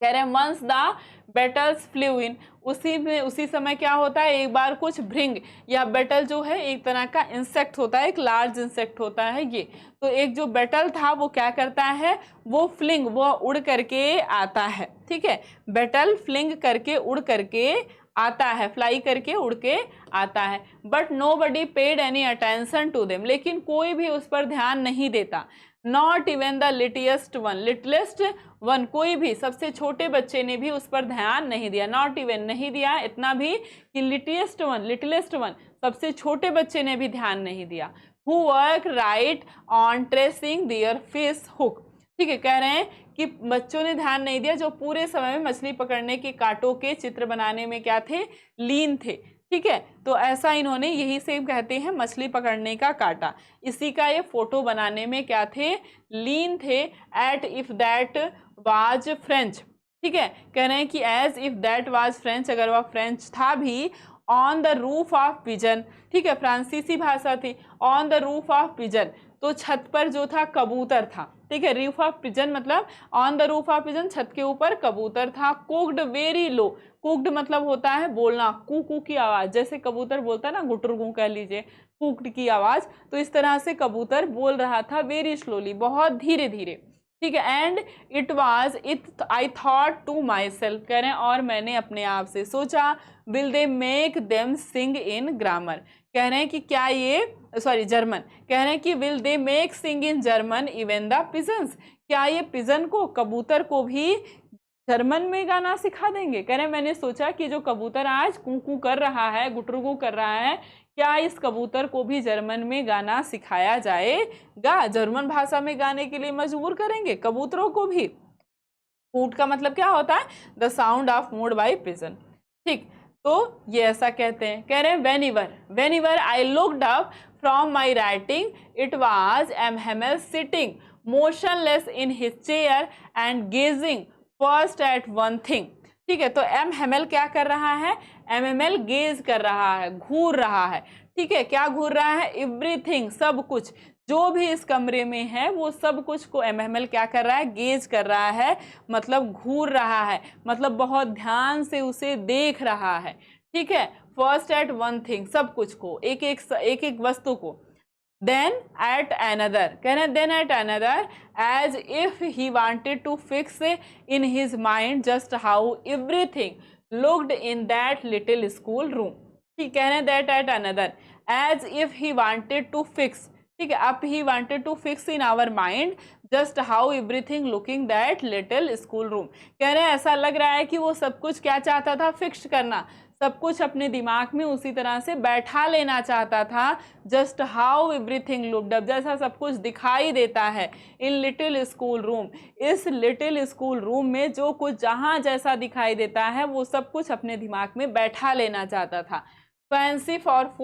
कह रहे हैं वंस द बेटल्स फ्लू इन, उसी समय क्या होता है, एक बार कुछ भृंग या बेटल जो है एक तरह का इंसेक्ट होता है, एक लार्ज इंसेक्ट होता है ये, तो एक जो बेटल था वो क्या करता है, वो फ्लिंग, वो उड़ करके आता है, ठीक है, बेटल फ्लिंग करके उड़ करके आता है, फ्लाई करके उड़ के आता है। But nobody paid any attention to them, लेकिन कोई भी उस पर ध्यान नहीं देता। Not even the littlest one, littlest one, कोई भी सबसे छोटे बच्चे ने भी उस पर ध्यान नहीं दिया। नॉट इवन, नहीं दिया इतना भी कि लिटिलेस्ट वन, लिटिलेस्ट वन, सबसे छोटे बच्चे ने भी ध्यान नहीं दिया। Who work right on tracing their fish hook, ठीक है, कह रहे हैं कि बच्चों ने ध्यान नहीं दिया जो पूरे समय में मछली पकड़ने के कांटों के चित्र बनाने में क्या थे, लीन थे। ठीक है, तो ऐसा इन्होंने, यही से कहते हैं मछली पकड़ने का कांटा, इसी का ये फोटो बनाने में क्या थे, लीन थे। At if that was French, ठीक है, कह रहे हैं कि as if that was French, अगर वह फ्रेंच था भी। On the roof of pigeon, ठीक है, फ्रांसीसी भाषा थी। On the roof of pigeon, तो छत पर जो था कबूतर था। ठीक है, रूफ ऑफ पिजन मतलब on the roof of pigeon, छत के ऊपर कबूतर था। कुक्ड वेरी लो, कुक्ड मतलब होता है बोलना, कू कू की आवाज़, जैसे कबूतर बोलता है ना, गुटुरगू कह लीजिए, कुक्ड की आवाज़, तो इस तरह से कबूतर बोल रहा था वेरी स्लोली, बहुत धीरे धीरे। ठीक है, and it was it I thought to myself, कह रहे हैं और मैंने अपने आप से सोचा, will they make them sing in grammar, कह रहे हैं कि क्या ये, सॉरी जर्मन, कह रहे हैं कि will they make sing in German even the pigeons, क्या ये पिजन को, कबूतर को भी जर्मन में गाना सिखा देंगे। कह रहे हैं मैंने सोचा कि जो कबूतर आज कू कू कर रहा है, गुटरुगू कर रहा है, क्या इस कबूतर को भी जर्मन में गाना सिखाया जाएगा, जर्मन भाषा में गाने के लिए मजबूर करेंगे कबूतरों को भी। हूट का मतलब क्या होता है, the sound of mood by pigeon. ठीक, तो ये ऐसा कहते हैं, कह रहे हैं whenever I looked up from my writing it was M Hamel sitting motionless in his chair and gazing first at one thing. ठीक है, तो एमहेमल क्या कर रहा है, एमएमएल गेज कर रहा है, घूर रहा है। ठीक है, क्या घूर रहा है, एवरीथिंग, सब कुछ, जो भी इस कमरे में है वो सब कुछ को एमएमएल क्या कर रहा है, गेज कर रहा है, मतलब घूर रहा है, मतलब बहुत ध्यान से उसे देख रहा है। ठीक है, फर्स्ट एट वन थिंग, सब कुछ को, एक एक वस्तु को। देन एट अनदर, कह रहे हैं then at another, as if he wanted to fix in his mind just how everything looked in that little school room. ठीक, कह रहे हैं that at another, as if he wanted to fix, ठीक है, अब he wanted to fix in our mind just how everything looking that little school room, कह रहे हैं ऐसा लग रहा है कि वो सब कुछ क्या चाहता था, फिक्स करना, सब कुछ अपने दिमाग में उसी तरह से बैठा लेना चाहता था। Just how everything looked up, जैसा सब कुछ दिखाई देता है, इन लिटिल स्कूल रूम, इस लिटिल स्कूल रूम में जो कुछ जहाँ जैसा दिखाई देता है वो सब कुछ अपने दिमाग में बैठा लेना चाहता था। Fancy for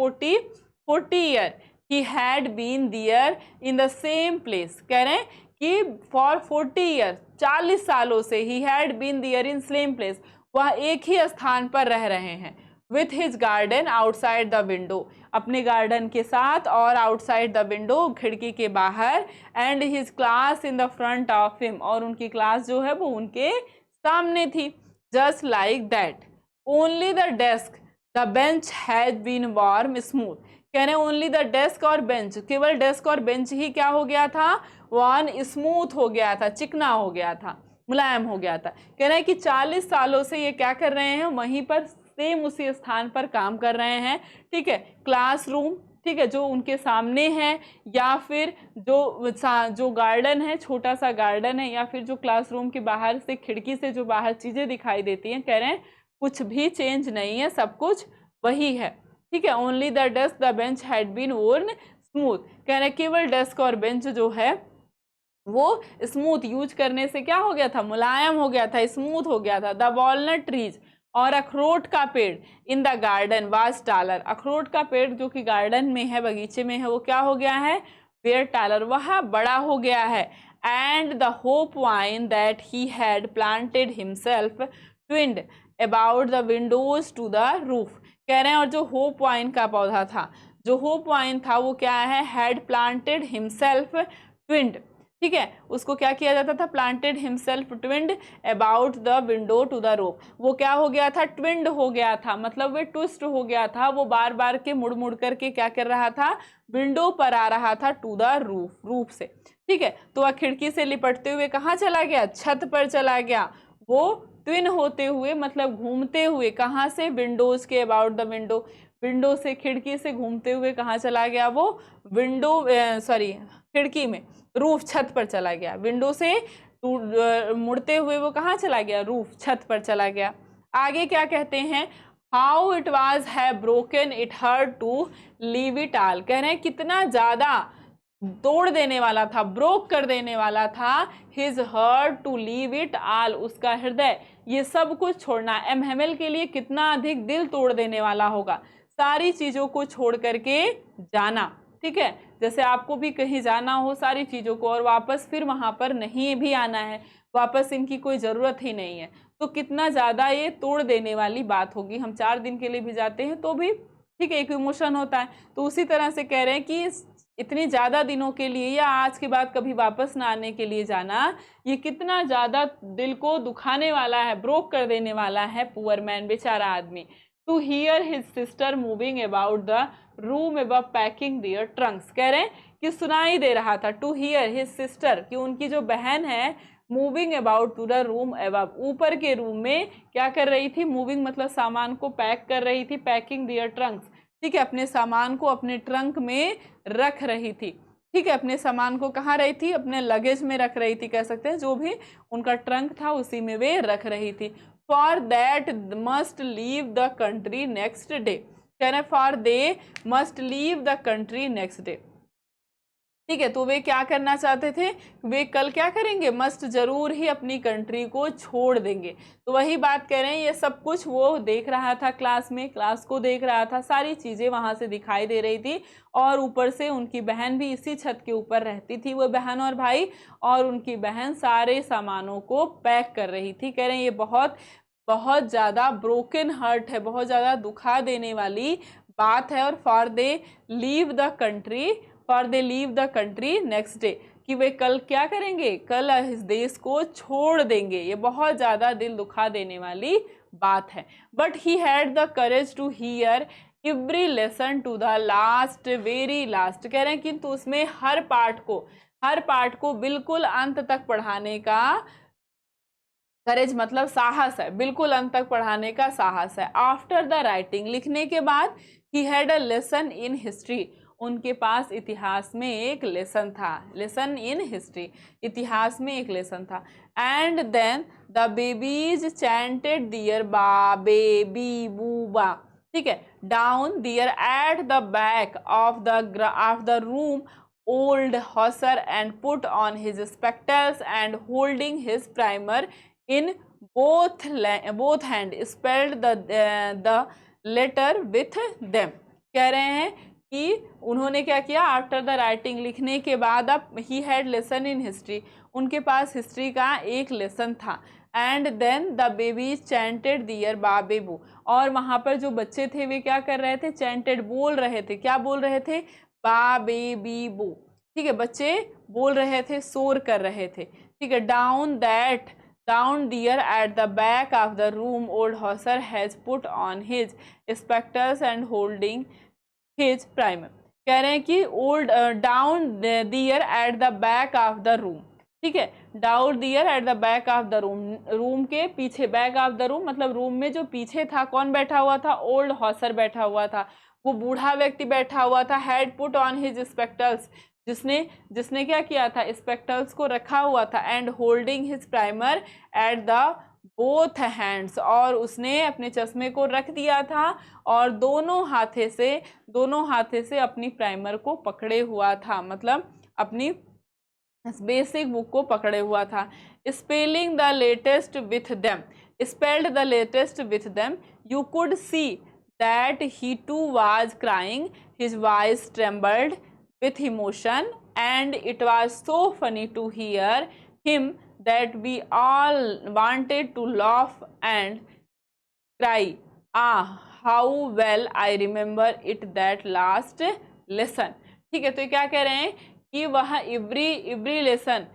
40 year he had been there in the same place, कह रहे हैं कि for 40 years, 40 सालों से he had been there in same place, वह एक ही स्थान पर रह रहे हैं। with his garden outside the window, अपने गार्डन के साथ और outside the window, खिड़की के बाहर, and his class in the front of him, और उनकी क्लास जो है वो उनके सामने थी। just like that, only the desk, the bench has been warm smooth, कह रहे हैं ओनली द डेस्क और बेंच, केवल डेस्क और बेंच ही क्या हो गया था, वन स्मूथ हो गया था, चिकना हो गया था, मुलायम हो गया था। कह रहे हैं कि 40 सालों से ये क्या कर रहे हैं, वहीं पर सेम उसी स्थान पर काम कर रहे हैं। ठीक है, क्लासरूम, ठीक है, जो उनके सामने है, या फिर जो गार्डन है, छोटा सा गार्डन है, या फिर जो क्लासरूम के बाहर से, खिड़की से जो बाहर चीज़ें दिखाई देती हैं, कह रहे हैं कुछ भी चेंज नहीं है, सब कुछ वही है। ठीक है, only the desk the bench had been worn smooth, कह रहे केवल डेस्क और बेंच जो है वो स्मूथ यूज करने से क्या हो गया था, मुलायम हो गया था, स्मूथ हो गया था। द वॉलनट ट्रीज, और अखरोट का पेड़, in the garden was taller, अखरोट का पेड़ जो कि गार्डन में है, बगीचे में है, वो क्या हो गया है, वेयर टालर, वह बड़ा हो गया है। And the hop vine that he had planted himself twined about the windows to the roof, कह रहे हैं और जो होप वाइन का पौधा था, जो होप वाइन था वो क्या है, हैड प्लांटेड हिमसेल्फ ट्विंड, ठीक है, उसको क्या किया जाता था, planted himself twined about the window to the roof, वो क्या हो गया था, ट्विंड हो गया था, मतलब वे ट्विस्ट हो गया था, वो बार बार के मुड़ मुड़ करके क्या कर रहा था, विंडो पर आ रहा था, टू द रूफ, रूफ से। ठीक है, तो वह खिड़की से लिपटते हुए कहाँ चला गया, छत पर चला गया, वो ट्विन होते हुए मतलब घूमते हुए, कहाँ से, विंडोज के अबाउट द विंडो, विंडो से, खिड़की से घूमते हुए कहाँ चला गया वो, विंडो सॉरी खिड़की में, रूफ छत पर चला गया। विंडो से मुड़ते हुए वो कहाँ चला गया, रूफ छत पर चला गया। आगे क्या कहते हैं, हाउ इट वॉज है broken it heart to leave it all, कह रहे हैं कितना ज्यादा तोड़ देने वाला था, ब्रोक कर देने वाला था, his heart to leave it all, उसका हृदय ये सब कुछ छोड़ना, एमहेमल के लिए कितना अधिक दिल तोड़ देने वाला होगा, सारी चीजों को छोड़ करके जाना। ठीक है, जैसे आपको भी कहीं जाना हो सारी चीजों को और वापस फिर वहां पर नहीं भी आना है, वापस इनकी कोई जरूरत ही नहीं है, तो कितना ज्यादा ये तोड़ देने वाली बात होगी। हम 4 दिन के लिए भी जाते हैं तो भी ठीक है एक इमोशन होता है, तो उसी तरह से कह रहे हैं कि इतनी ज्यादा दिनों के लिए या आज के बाद कभी वापस ना आने के लिए जाना, ये कितना ज्यादा दिल को दुखाने वाला है, ब्रोक कर देने वाला है पुअर मैन, बेचारा आदमी। To hear his sister moving about the room above packing their trunks, कह रहे हैं कि सुनाई दे रहा था, टू हियर हिज सिस्टर, कि उनकी जो बहन है, moving about to the room above, ऊपर के रूम में क्या कर रही थी, मूविंग मतलब सामान को पैक कर रही थी, पैकिंग देयर ट्रंक्स, ठीक है, अपने सामान को अपने ट्रंक में रख रही थी। ठीक है, अपने सामान को कहाँ रही थी, अपने लगेज में रख रही थी, कह सकते हैं जो भी उनका ट्रंक था उसी में वे रख रही थी। For that must leave the country next day, कह रहे for they must leave the country next day. ठीक है, तो वे क्या करना चाहते थे, वे कल क्या करेंगे, मस्ट जरूर ही अपनी कंट्री को छोड़ देंगे। तो वही बात कह रहे हैं, ये सब कुछ वो देख रहा था क्लास में, क्लास को देख रहा था, सारी चीजें वहां से दिखाई दे रही थी, और ऊपर से उनकी बहन भी इसी छत के ऊपर रहती थी, वो बहन और भाई, और उनकी बहन सारे सामानों को पैक कर रही थी। कह रहे हैं ये बहुत बहुत ज्यादा ब्रोकन हार्ट है, बहुत ज्यादा दुखा देने वाली बात है। और for they leave the country, for they leave the country next day, कि वे कल क्या करेंगे, कल इस देश को छोड़ देंगे, ये बहुत ज्यादा दिल दुखा देने वाली बात है। But he had the courage to hear every lesson to the last, very last, कह रहे हैं किंतु उसमें हर पार्ट को बिल्कुल अंत तक पढ़ाने का करेज मतलब साहस है, बिल्कुल अंत तक पढ़ाने का साहस है। आफ्टर द राइटिंग, लिखने के बाद, he had a lesson in history, उनके पास इतिहास में एक लेसन था, लेसन इन हिस्ट्री, इतिहास में एक लेसन था। And then the babies chanted their ba be bi bu ba, ठीक है, down there at the back of the room old Hauser and put on his spectacles and holding his primer in both hand spelled the letter with them। कह रहे हैं कि उन्होंने क्या किया, after the writing, लिखने के बाद, अब ही हैड लेसन इन हिस्ट्री, उनके पास हिस्ट्री का एक लेसन था। And then the baby chanted their ba be bu, और वहां पर जो बच्चे थे वे क्या कर रहे थे, चैंटेड बोल रहे थे, क्या बोल रहे थे, बा बेबी बू, ठीक है, बच्चे बोल रहे थे, शोर कर रहे थे। ठीक है, down there at the back of the room old Hauser has put on his spectacles and holding his primer, कह रहे हैं कि old down there at the back of the room, ठीक है, down there at the back of the room, room के पीछे, back of the room मतलब room में जो पीछे था कौन बैठा हुआ था, ओल्ड हॉसर बैठा हुआ था, वो बूढ़ा व्यक्ति बैठा हुआ था। Had put on his spectres, जिसने क्या किया था, स्पेक्टर्स को रखा हुआ था। And holding his primer at the both hands, और उसने अपने चश्मे को रख दिया था और दोनों हाथे से अपनी प्राइमर को पकड़े हुआ था, मतलब अपनी बेसिक बुक को पकड़े हुआ था। Spelling the latest with them, spelled the latest with them, you could see that he too was crying, his voice trembled with emotion, and it was so funny to hear him that we all wanted to laugh and cry. Ah, how well I remember it that last lesson। ठीक है, तो क्या कह रहे हैं कि वह every lesson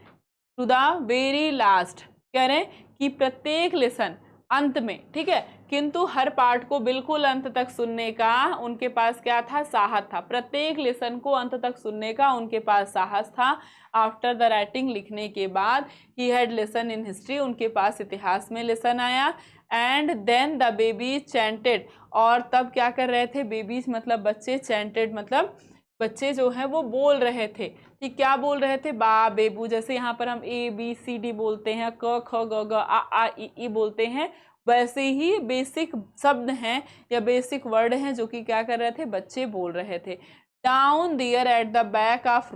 to the very last, कह रहे हैं कि प्रत्येक लेसन अंत में, ठीक है, किंतु हर पार्ट को बिल्कुल अंत तक सुनने का उनके पास क्या था, साहस था। प्रत्येक लेसन को अंत तक सुनने का उनके पास साहस था। आफ्टर द राइटिंग, लिखने के बाद, he had lesson in history, उनके पास इतिहास में लेसन आया। And then the baby chanted, और तब क्या कर रहे थे, बेबीज मतलब बच्चे, चैंटेड मतलब बच्चे जो हैं वो बोल रहे थे कि क्या बोल रहे थे, बा बेबू, जैसे यहाँ पर हम ABCD बोलते हैं, क ख ग घ आ ई बोलते हैं, वैसे ही बेसिक शब्द हैं या बेसिक वर्ड हैं जो कि क्या कर रहे थे, बच्चे बोल रहे थे। Down there at the back of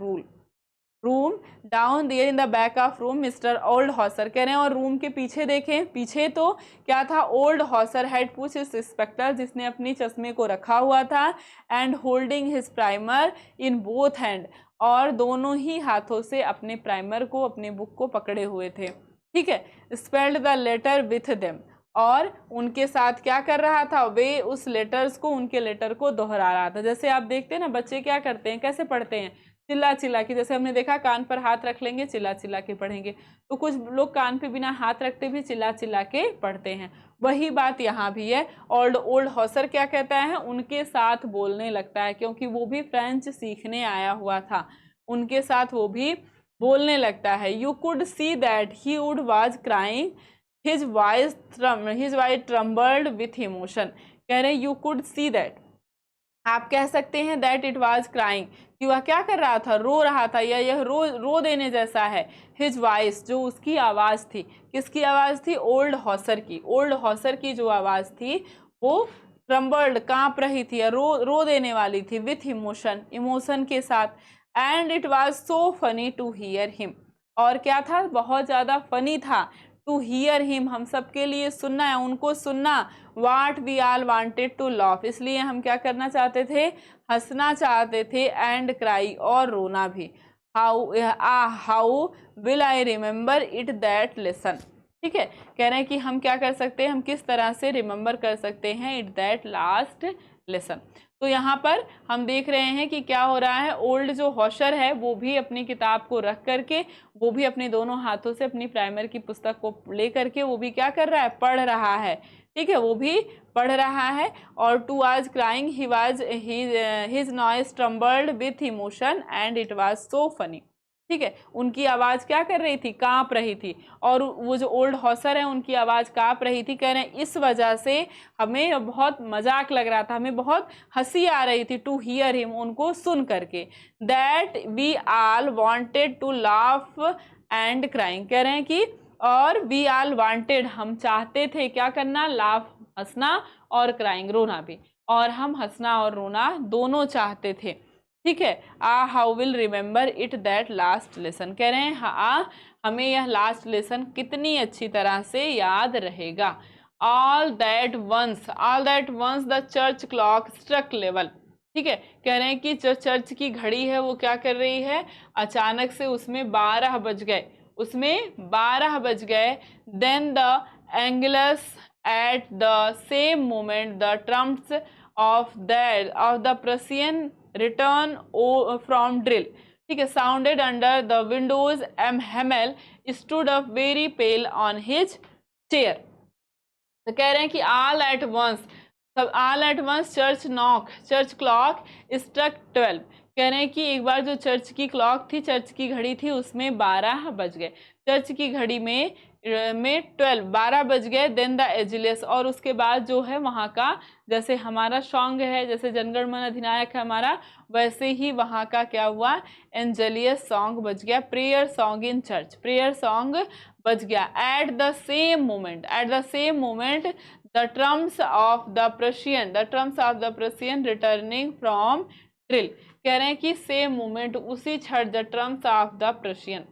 room, down there in the back of room mister old Hauser, कह रहे हैं, और रूम के पीछे देखें, पीछे तो क्या था, old Hauser had put his spectacle, जिसने अपनी चश्मे को रखा हुआ था, and holding his primer in both hand, और दोनों ही हाथों से अपने प्राइमर को, अपने बुक को पकड़े हुए थे, ठीक है। Spelled the letter with them, और उनके साथ क्या कर रहा था, वे उस लेटर्स को, उनके लेटर को दोहरा रहा था। जैसे आप देखते हैं ना, बच्चे क्या करते हैं, कैसे पढ़ते हैं, चिल्ला चिल्ला के, जैसे हमने देखा कान पर हाथ रख लेंगे, चिल्ला चिल्ला के पढ़ेंगे, तो कुछ लोग कान पे बिना हाथ रखते भी चिल्ला चिल्ला के पढ़ते हैं। वही बात यहाँ भी है। ओल्ड हॉसर क्या कहता है, उनके साथ बोलने लगता है, क्योंकि वो भी फ्रेंच सीखने आया हुआ था, उनके साथ वो भी बोलने लगता है। You could see that he would was crying, his voice trembled with emotion, कह रहे यू कुड सी दैट, आप कह सकते हैं दैट इट वाज क्राइंग, कि वह क्या कर रहा था, रो रहा था, या यह रो देने जैसा है। हिज वॉइस, जो उसकी आवाज़ थी, किसकी आवाज़ थी, ओल्ड हॉसर की, ओल्ड हॉसर की जो आवाज़ थी वो ट्रम्बल्ड, कांप रही थी, या रो देने वाली थी, विथ इमोशन, इमोशन के साथ। And it was so funny to hear him, और क्या था, बहुत ज़्यादा फनी था, टू हियर हिम, हम सब के लिए सुनना है, उनको सुनना। What we all wanted to laugh, इसलिए हम क्या करना चाहते थे, हंसना चाहते थे। एंड क्राई, और रोना भी। How will I remember it that lesson, ठीक है, कह रहे हैं कि हम क्या कर सकते हैं, हम किस तरह से रिमेंबर कर सकते हैं इट दैट लास्ट लेसन। तो यहाँ पर हम देख रहे हैं कि क्या हो रहा है, ओल्ड जो हॉशर है वो भी अपनी किताब को रख करके, वो भी अपने दोनों हाथों से अपनी प्राइमर की पुस्तक को ले करके वो भी क्या कर रहा है, पढ़ रहा है, ठीक है, वो भी पढ़ रहा है। और too was crying, his noise trembled with emotion and it was so funny, ठीक है, उनकी आवाज़ क्या कर रही थी, कांप रही थी, और वो जो ओल्ड हॉसर है उनकी आवाज़ कांप रही थी। कह रहे हैं इस वजह से हमें बहुत मजाक लग रहा था, हमें बहुत हंसी आ रही थी, टू हियर हिम, उनको सुन करके। That we all wanted to laugh and crying, कह रहे हैं कि और वी आल वांटेड, हम चाहते थे क्या करना, लाफ हंसना, और क्राइंग रोना भी, और हम हंसना और रोना दोनों चाहते थे, ठीक है। How will remember it that last lesson, कह रहे हैं हाँ हमें यह लास्ट लेसन कितनी अच्छी तरह से याद रहेगा। All that once the church clock struck 11, ठीक है, कह रहे हैं कि जो चर्च की घड़ी है वो क्या कर रही है, अचानक से उसमें 12 बज गए, उसमें 12 बज गए। Then the angelus at the same moment the trumpets of the Prussian return from drill, ठीक है, sounded under the windows. Hamel stood up very pale on his chair, तो कह रहे हैं कि all at once church clock struck 12, कह रहे हैं कि एक बार जो चर्च की क्लॉक थी, चर्च की घड़ी थी, उसमें 12 बज गए, चर्च की घड़ी में 12 बज गए। देन द एजिलियस, और उसके बाद जो है वहाँ का, जैसे हमारा सॉन्ग है, जैसे जनगण मन अधिनायक है हमारा, वैसे ही वहाँ का क्या हुआ, एंजेलियस सॉन्ग बज गया, prayer song in church, prayer song बज गया। At the same moment the trumpets of the Prussian returning from drill, कह रहे हैं कि सेम मोमेंट, उसी क्षण, the trumpets of the Prussian,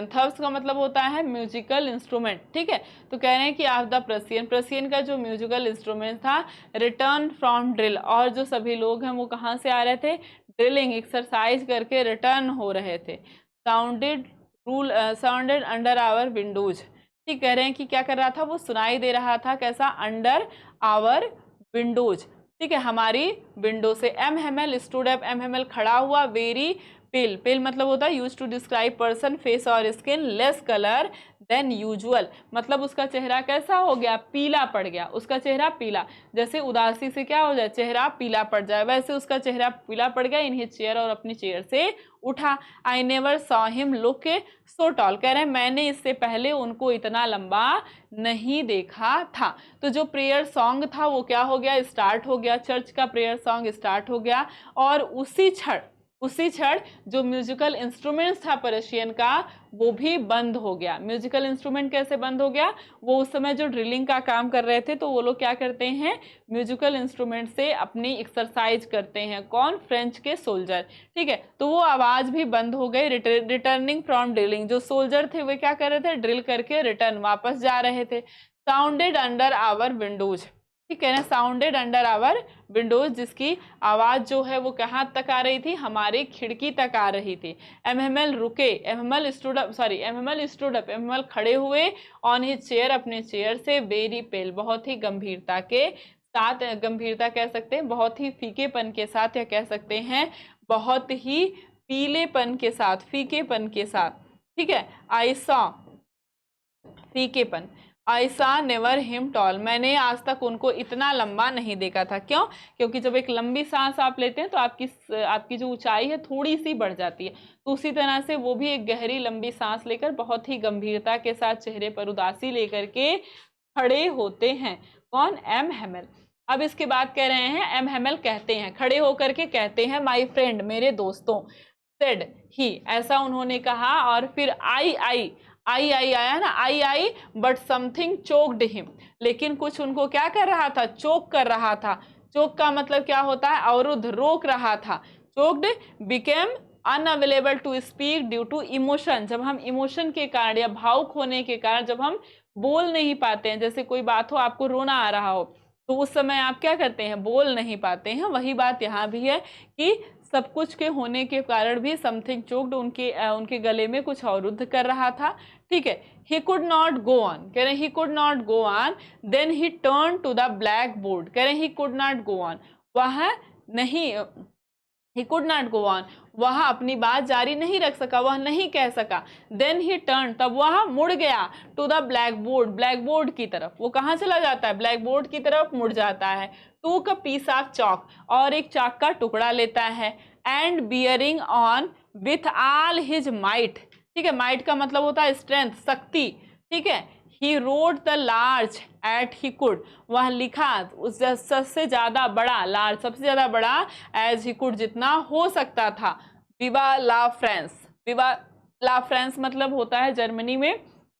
थर्ब्स का मतलब होता है म्यूजिकल इंस्ट्रूमेंट, ठीक है, तो कह रहे हैं कि ऑफ द प्रशियन का जो म्यूजिकल इंस्ट्रूमेंट था, रिटर्न फ्रॉम ड्रिल, और जो सभी लोग हैं वो कहाँ से आ रहे थे, ड्रिलिंग एक्सरसाइज करके रिटर्न हो रहे थे। साउंडेड अंडर आवर विंडोज, ठीक, कह रहे हैं कि क्या कर रहा था, वो सुनाई दे रहा था, कैसा, अंडर आवर विंडोज, ठीक है, हमारी विंडो से। Hamel स्टूड अप, Hamel खड़ा हुआ। वेरी पेल मतलब होता है use to describe person, face और skin, less colour than usual, मतलब उसका चेहरा कैसा हो गया, पीला पड़ गया, उसका चेहरा पीला, जैसे उदासी से क्या हो जाए, चेहरा पीला पड़ जाए, वैसे उसका चेहरा पीला पड़ गया इन हिज चेयर, और अपनी चेयर से उठा। I never saw him look so tall, कह रहे हैं मैंने इससे पहले उनको इतना लंबा नहीं देखा था। तो जो प्रेयर सॉन्ग था वो क्या हो गया, स्टार्ट हो गया, चर्च का प्रेयर सॉन्ग स्टार्ट हो गया। और उसी क्षण जो म्यूजिकल इंस्ट्रूमेंट्स था पर्शियन का वो भी बंद हो गया। म्यूजिकल इंस्ट्रूमेंट कैसे बंद हो गया, वो उस समय जो ड्रिलिंग का काम कर रहे थे तो वो लोग क्या करते हैं, म्यूजिकल इंस्ट्रूमेंट से अपनी एक्सरसाइज करते हैं। कौन, फ्रेंच के सोल्जर, ठीक है। तो वो आवाज भी बंद हो गई। रिटर्निंग फ्रॉम ड्रिलिंग, जो सोल्जर थे वे क्या कर रहे थे, ड्रिल करके रिटर्न वापस जा रहे थे। साउंडेड अंडर आवर विंडोज, ठीक है ना, साउंडेड अंडर आवर विंडोज, जिसकी आवाज जो है वो कहाँ तक आ रही थी, हमारी खिड़की तक आ रही थी। एमएमएल रुके, एमएमएल स्टूड अप, एमएमएल खड़े हुए, ऑन हिज चेयर, अपने चेयर से, वेरी पेल, बहुत ही गंभीरता के साथ, गंभीरता कह सकते हैं, बहुत ही फीकेपन के साथ, या कह सकते हैं बहुत ही पीलेपन के साथ, फीकेपन के साथ, ठीक है। आई सॉ, फीकेपन, आई सा नेवर हिम टॉल, मैंने आज तक उनको इतना लंबा नहीं देखा था। क्यों, क्योंकि जब एक लंबी सांस आप लेते हैं तो आपकी जो ऊंचाई है थोड़ी सी बढ़ जाती है, तो उसी तरह से वो भी एक गहरी लंबी सांस लेकर बहुत ही गंभीरता के साथ चेहरे पर उदासी लेकर के खड़े होते हैं। कौन, एम हेमेल। अब इसके बाद कह रहे हैं, एम हेमेल कहते हैं, खड़े होकर के कहते हैं, माई फ्रेंड, मेरे दोस्तों, सेड ही, ऐसा उन्होंने कहा। और फिर आई आया ना, आई बट समथिंग चोक्ड हिम, लेकिन कुछ उनको क्या कर रहा था, चोक कर रहा था। चोक का मतलब क्या होता है, अवरुद्ध, रोक रहा था। Choked, became unavailable to speak due to emotion, जब हम इमोशन के कारण या भावुक होने के कारण जब हम बोल नहीं पाते हैं, जैसे कोई बात हो, आपको रोना आ रहा हो, तो उस समय आप क्या करते हैं, बोल नहीं पाते हैं। वही बात यहाँ भी है कि सब कुछ के होने के कारण भी समथिंग चोक्ड, उनके गले में कुछ अवरुद्ध कर रहा था, ठीक है। He could not go on, कह रहे he could not go on, then he turn to the blackboard, कह रहे he could not go on, वह नहीं, he could not go on, वह अपनी बात जारी नहीं रख सका, वह नहीं कह सका। देन ही टर्न, तब वह मुड़ गया, to the blackboard, blackboard की तरफ। वो कहाँ चला जाता है, ब्लैक बोर्ड की तरफ मुड़ जाता है। टू का पीस ऑफ चॉक, और एक चाक का टुकड़ा लेता है। And bearing on with all his might, ठीक है, माइट का मतलब होता है स्ट्रेंथ, शक्ति, ठीक है। He wrote the large at he could, वह लिखा उस सबसे ज्यादा बड़ा, लार्ज सबसे ज्यादा बड़ा, एज ही कुड जितना हो सकता था। विवा ला फ्रांस, विवा ला फ्रांस मतलब होता है जर्मनी में,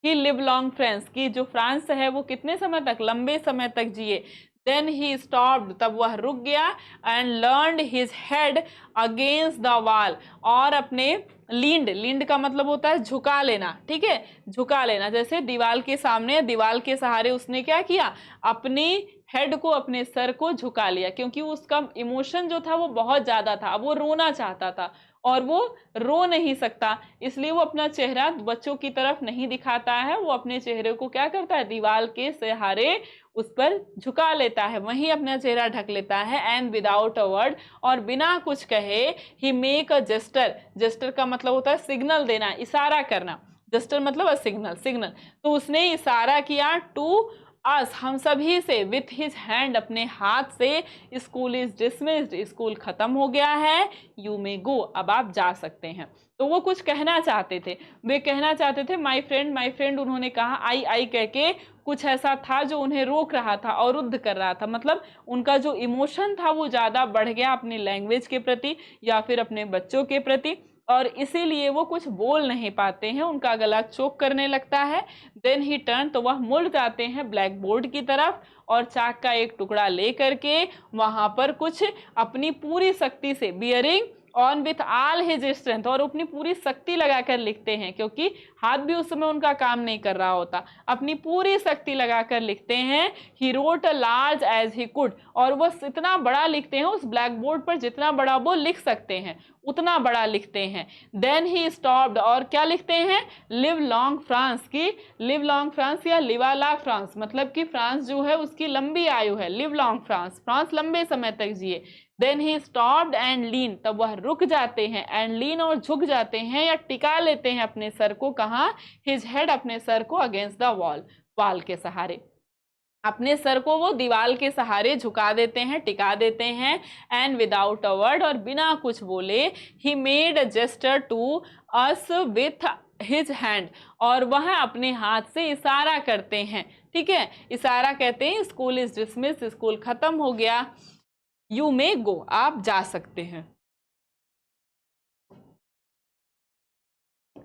ही लिव लॉन्ग फ्रांस, की जो फ्रांस है वो कितने समय तक, लंबे समय तक जिए। देन ही स्टॉप्ड, तब वह रुक गया। And learned his head against the wall, और अपने लींड का मतलब होता है झुका लेना, ठीक है, झुका लेना, जैसे दीवार के सामने, दीवार के सहारे उसने क्या किया, अपनी हेड को, अपने सर को झुका लिया, क्योंकि उसका इमोशन जो था वो बहुत ज्यादा था। अब वो रोना चाहता था और वो रो नहीं सकता, इसलिए वो अपना चेहरा बच्चों की तरफ नहीं दिखाता है, वो अपने चेहरे को क्या करता है, दीवार के सहारे उस पर झुका लेता है, वहीं अपना चेहरा ढक लेता है। एंड विदाउट अ वर्ड, और बिना कुछ कहे, ही मेक अ जेस्टर, जेस्टर का मतलब होता है सिग्नल देना, इशारा करना, जेस्टर मतलब सिग्नल, तो उसने इशारा किया टू अस, हम सभी से, विथ हिज हैंड, अपने हाथ से। स्कूल इज डिसमिस्ड, स्कूल खत्म हो गया है। यू मे गो, अब आप जा सकते हैं। तो वो कुछ कहना चाहते थे, वे कहना चाहते थे माई फ्रेंड, उन्होंने कहा आई कह के, कुछ ऐसा था जो उन्हें रोक रहा था, अवरुद्ध कर रहा था, मतलब उनका जो इमोशन था वो ज़्यादा बढ़ गया अपनी लैंग्वेज के प्रति या फिर अपने बच्चों के प्रति, और इसीलिए वो कुछ बोल नहीं पाते हैं, उनका गला चोक करने लगता है। देन ही टर्न, तो वह मुड़ जाते हैं ब्लैक बोर्ड की तरफ, और चाक का एक टुकड़ा ले करके वहां पर कुछ अपनी पूरी शक्ति से, bearing on with all his strength, और अपनी पूरी शक्ति लगाकर लिखते हैं, क्योंकि हाथ भी उस समय उनका काम नहीं कर रहा होता, अपनी पूरी शक्ति लगाकर लिखते हैं। He wrote a large as he could, और वो इतना बड़ा लिखते हैं उस ब्लैक बोर्ड पर, जितना बड़ा वो लिख सकते हैं उतना बड़ा लिखते हैं। देन ही स्टॉप्ड, और क्या लिखते हैं, लिव लॉन्ग फ्रांस, की लिव लॉन्ग फ्रांस या लिवा ला फ्रांस, मतलब कि फ्रांस जो है उसकी लंबी आयु है, लिव लॉन्ग फ्रांस, फ्रांस लंबे समय तक जिए। देन ही स्टॉप्ड एंड लीन, तब वह रुक जाते हैं, एंड लीन और झुक जाते हैं या टिका लेते हैं अपने सर को, कहाँ, हिज हेड अपने सर को, अगेंस्ट द वॉल, वॉल के सहारे, अपने सर को वो दीवार के सहारे झुका देते हैं, टिका देते हैं। एंड विदाउट अ वर्ड, और बिना कुछ बोले, he made a gesture to us with his hand, और वह अपने हाथ से इशारा करते हैं, ठीक है, इशारा कहते हैं स्कूल इज डिसमिस, स्कूल खत्म हो गया, यू मे गो, आप जा सकते हैं,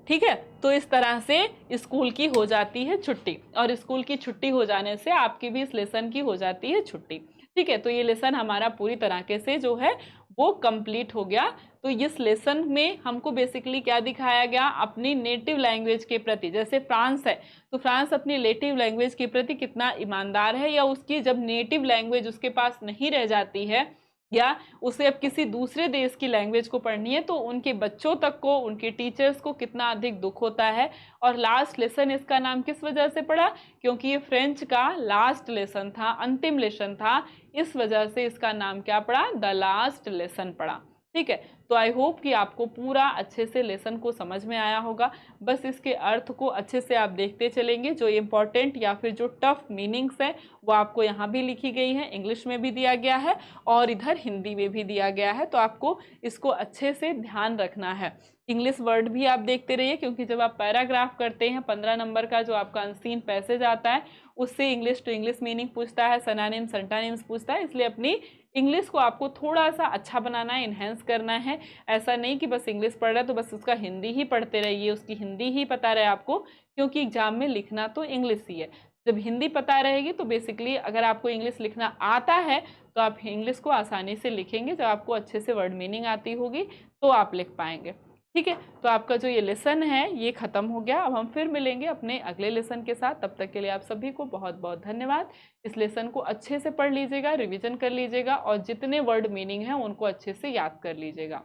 ठीक है। तो इस तरह से स्कूल की हो जाती है छुट्टी, और स्कूल की छुट्टी हो जाने से आपकी भी इस लेसन की हो जाती है छुट्टी, ठीक है। तो ये लेसन हमारा पूरी तरीके से जो है वो कंप्लीट हो गया। तो इस लेसन में हमको बेसिकली क्या दिखाया गया, अपनी नेटिव लैंग्वेज के प्रति, जैसे फ्रांस है तो फ्रांस अपनी नेटिव लैंग्वेज के प्रति कितना ईमानदार है, या उसकी जब नेटिव लैंग्वेज उसके पास नहीं रह जाती है, या उसे अब किसी दूसरे देश की लैंग्वेज को पढ़नी है, तो उनके बच्चों तक को, उनके टीचर्स को कितना अधिक दुख होता है। और लास्ट लेसन इसका नाम किस वजह से पड़ा, क्योंकि ये फ्रेंच का लास्ट लेसन था, अंतिम लेसन था, इस वजह से इसका नाम क्या पड़ा, द लास्ट लेसन पड़ा, ठीक है। तो आई होप कि आपको पूरा अच्छे से लेसन को समझ में आया होगा। बस इसके अर्थ को अच्छे से आप देखते चलेंगे, जो इम्पोर्टेंट या फिर जो टफ मीनिंग्स है वो आपको यहाँ भी लिखी गई है, इंग्लिश में भी दिया गया है और इधर हिंदी में भी दिया गया है, तो आपको इसको अच्छे से ध्यान रखना है। इंग्लिश वर्ड भी आप देखते रहिए, क्योंकि जब आप पैराग्राफ करते हैं 15 नंबर का जो आपका अनसीन पैसेज आता है, उससे इंग्लिश टू इंग्लिश मीनिंग पूछता है, सिनोनिम्स सिंटोनिम्स पूछता है, इसलिए अपनी इंग्लिश को आपको थोड़ा सा अच्छा बनाना है, इन्हेंस करना है। ऐसा नहीं कि बस इंग्लिश पढ़ रहा है तो बस उसका हिंदी ही पढ़ते रहिए, उसकी हिंदी ही पता रहे आपको, क्योंकि एग्जाम में लिखना तो इंग्लिश ही है। जब हिंदी पता रहेगी तो बेसिकली अगर आपको इंग्लिश लिखना आता है तो आप इंग्लिश को आसानी से लिखेंगे, जब आपको अच्छे से वर्ड मीनिंग आती होगी तो आप लिख पाएंगे, ठीक है। तो आपका जो ये लेसन है ये ख़त्म हो गया। अब हम फिर मिलेंगे अपने अगले लेसन के साथ, तब तक के लिए आप सभी को बहुत बहुत धन्यवाद। इस लेसन को अच्छे से पढ़ लीजिएगा, रिवीजन कर लीजिएगा और जितने वर्ड मीनिंग हैं उनको अच्छे से याद कर लीजिएगा।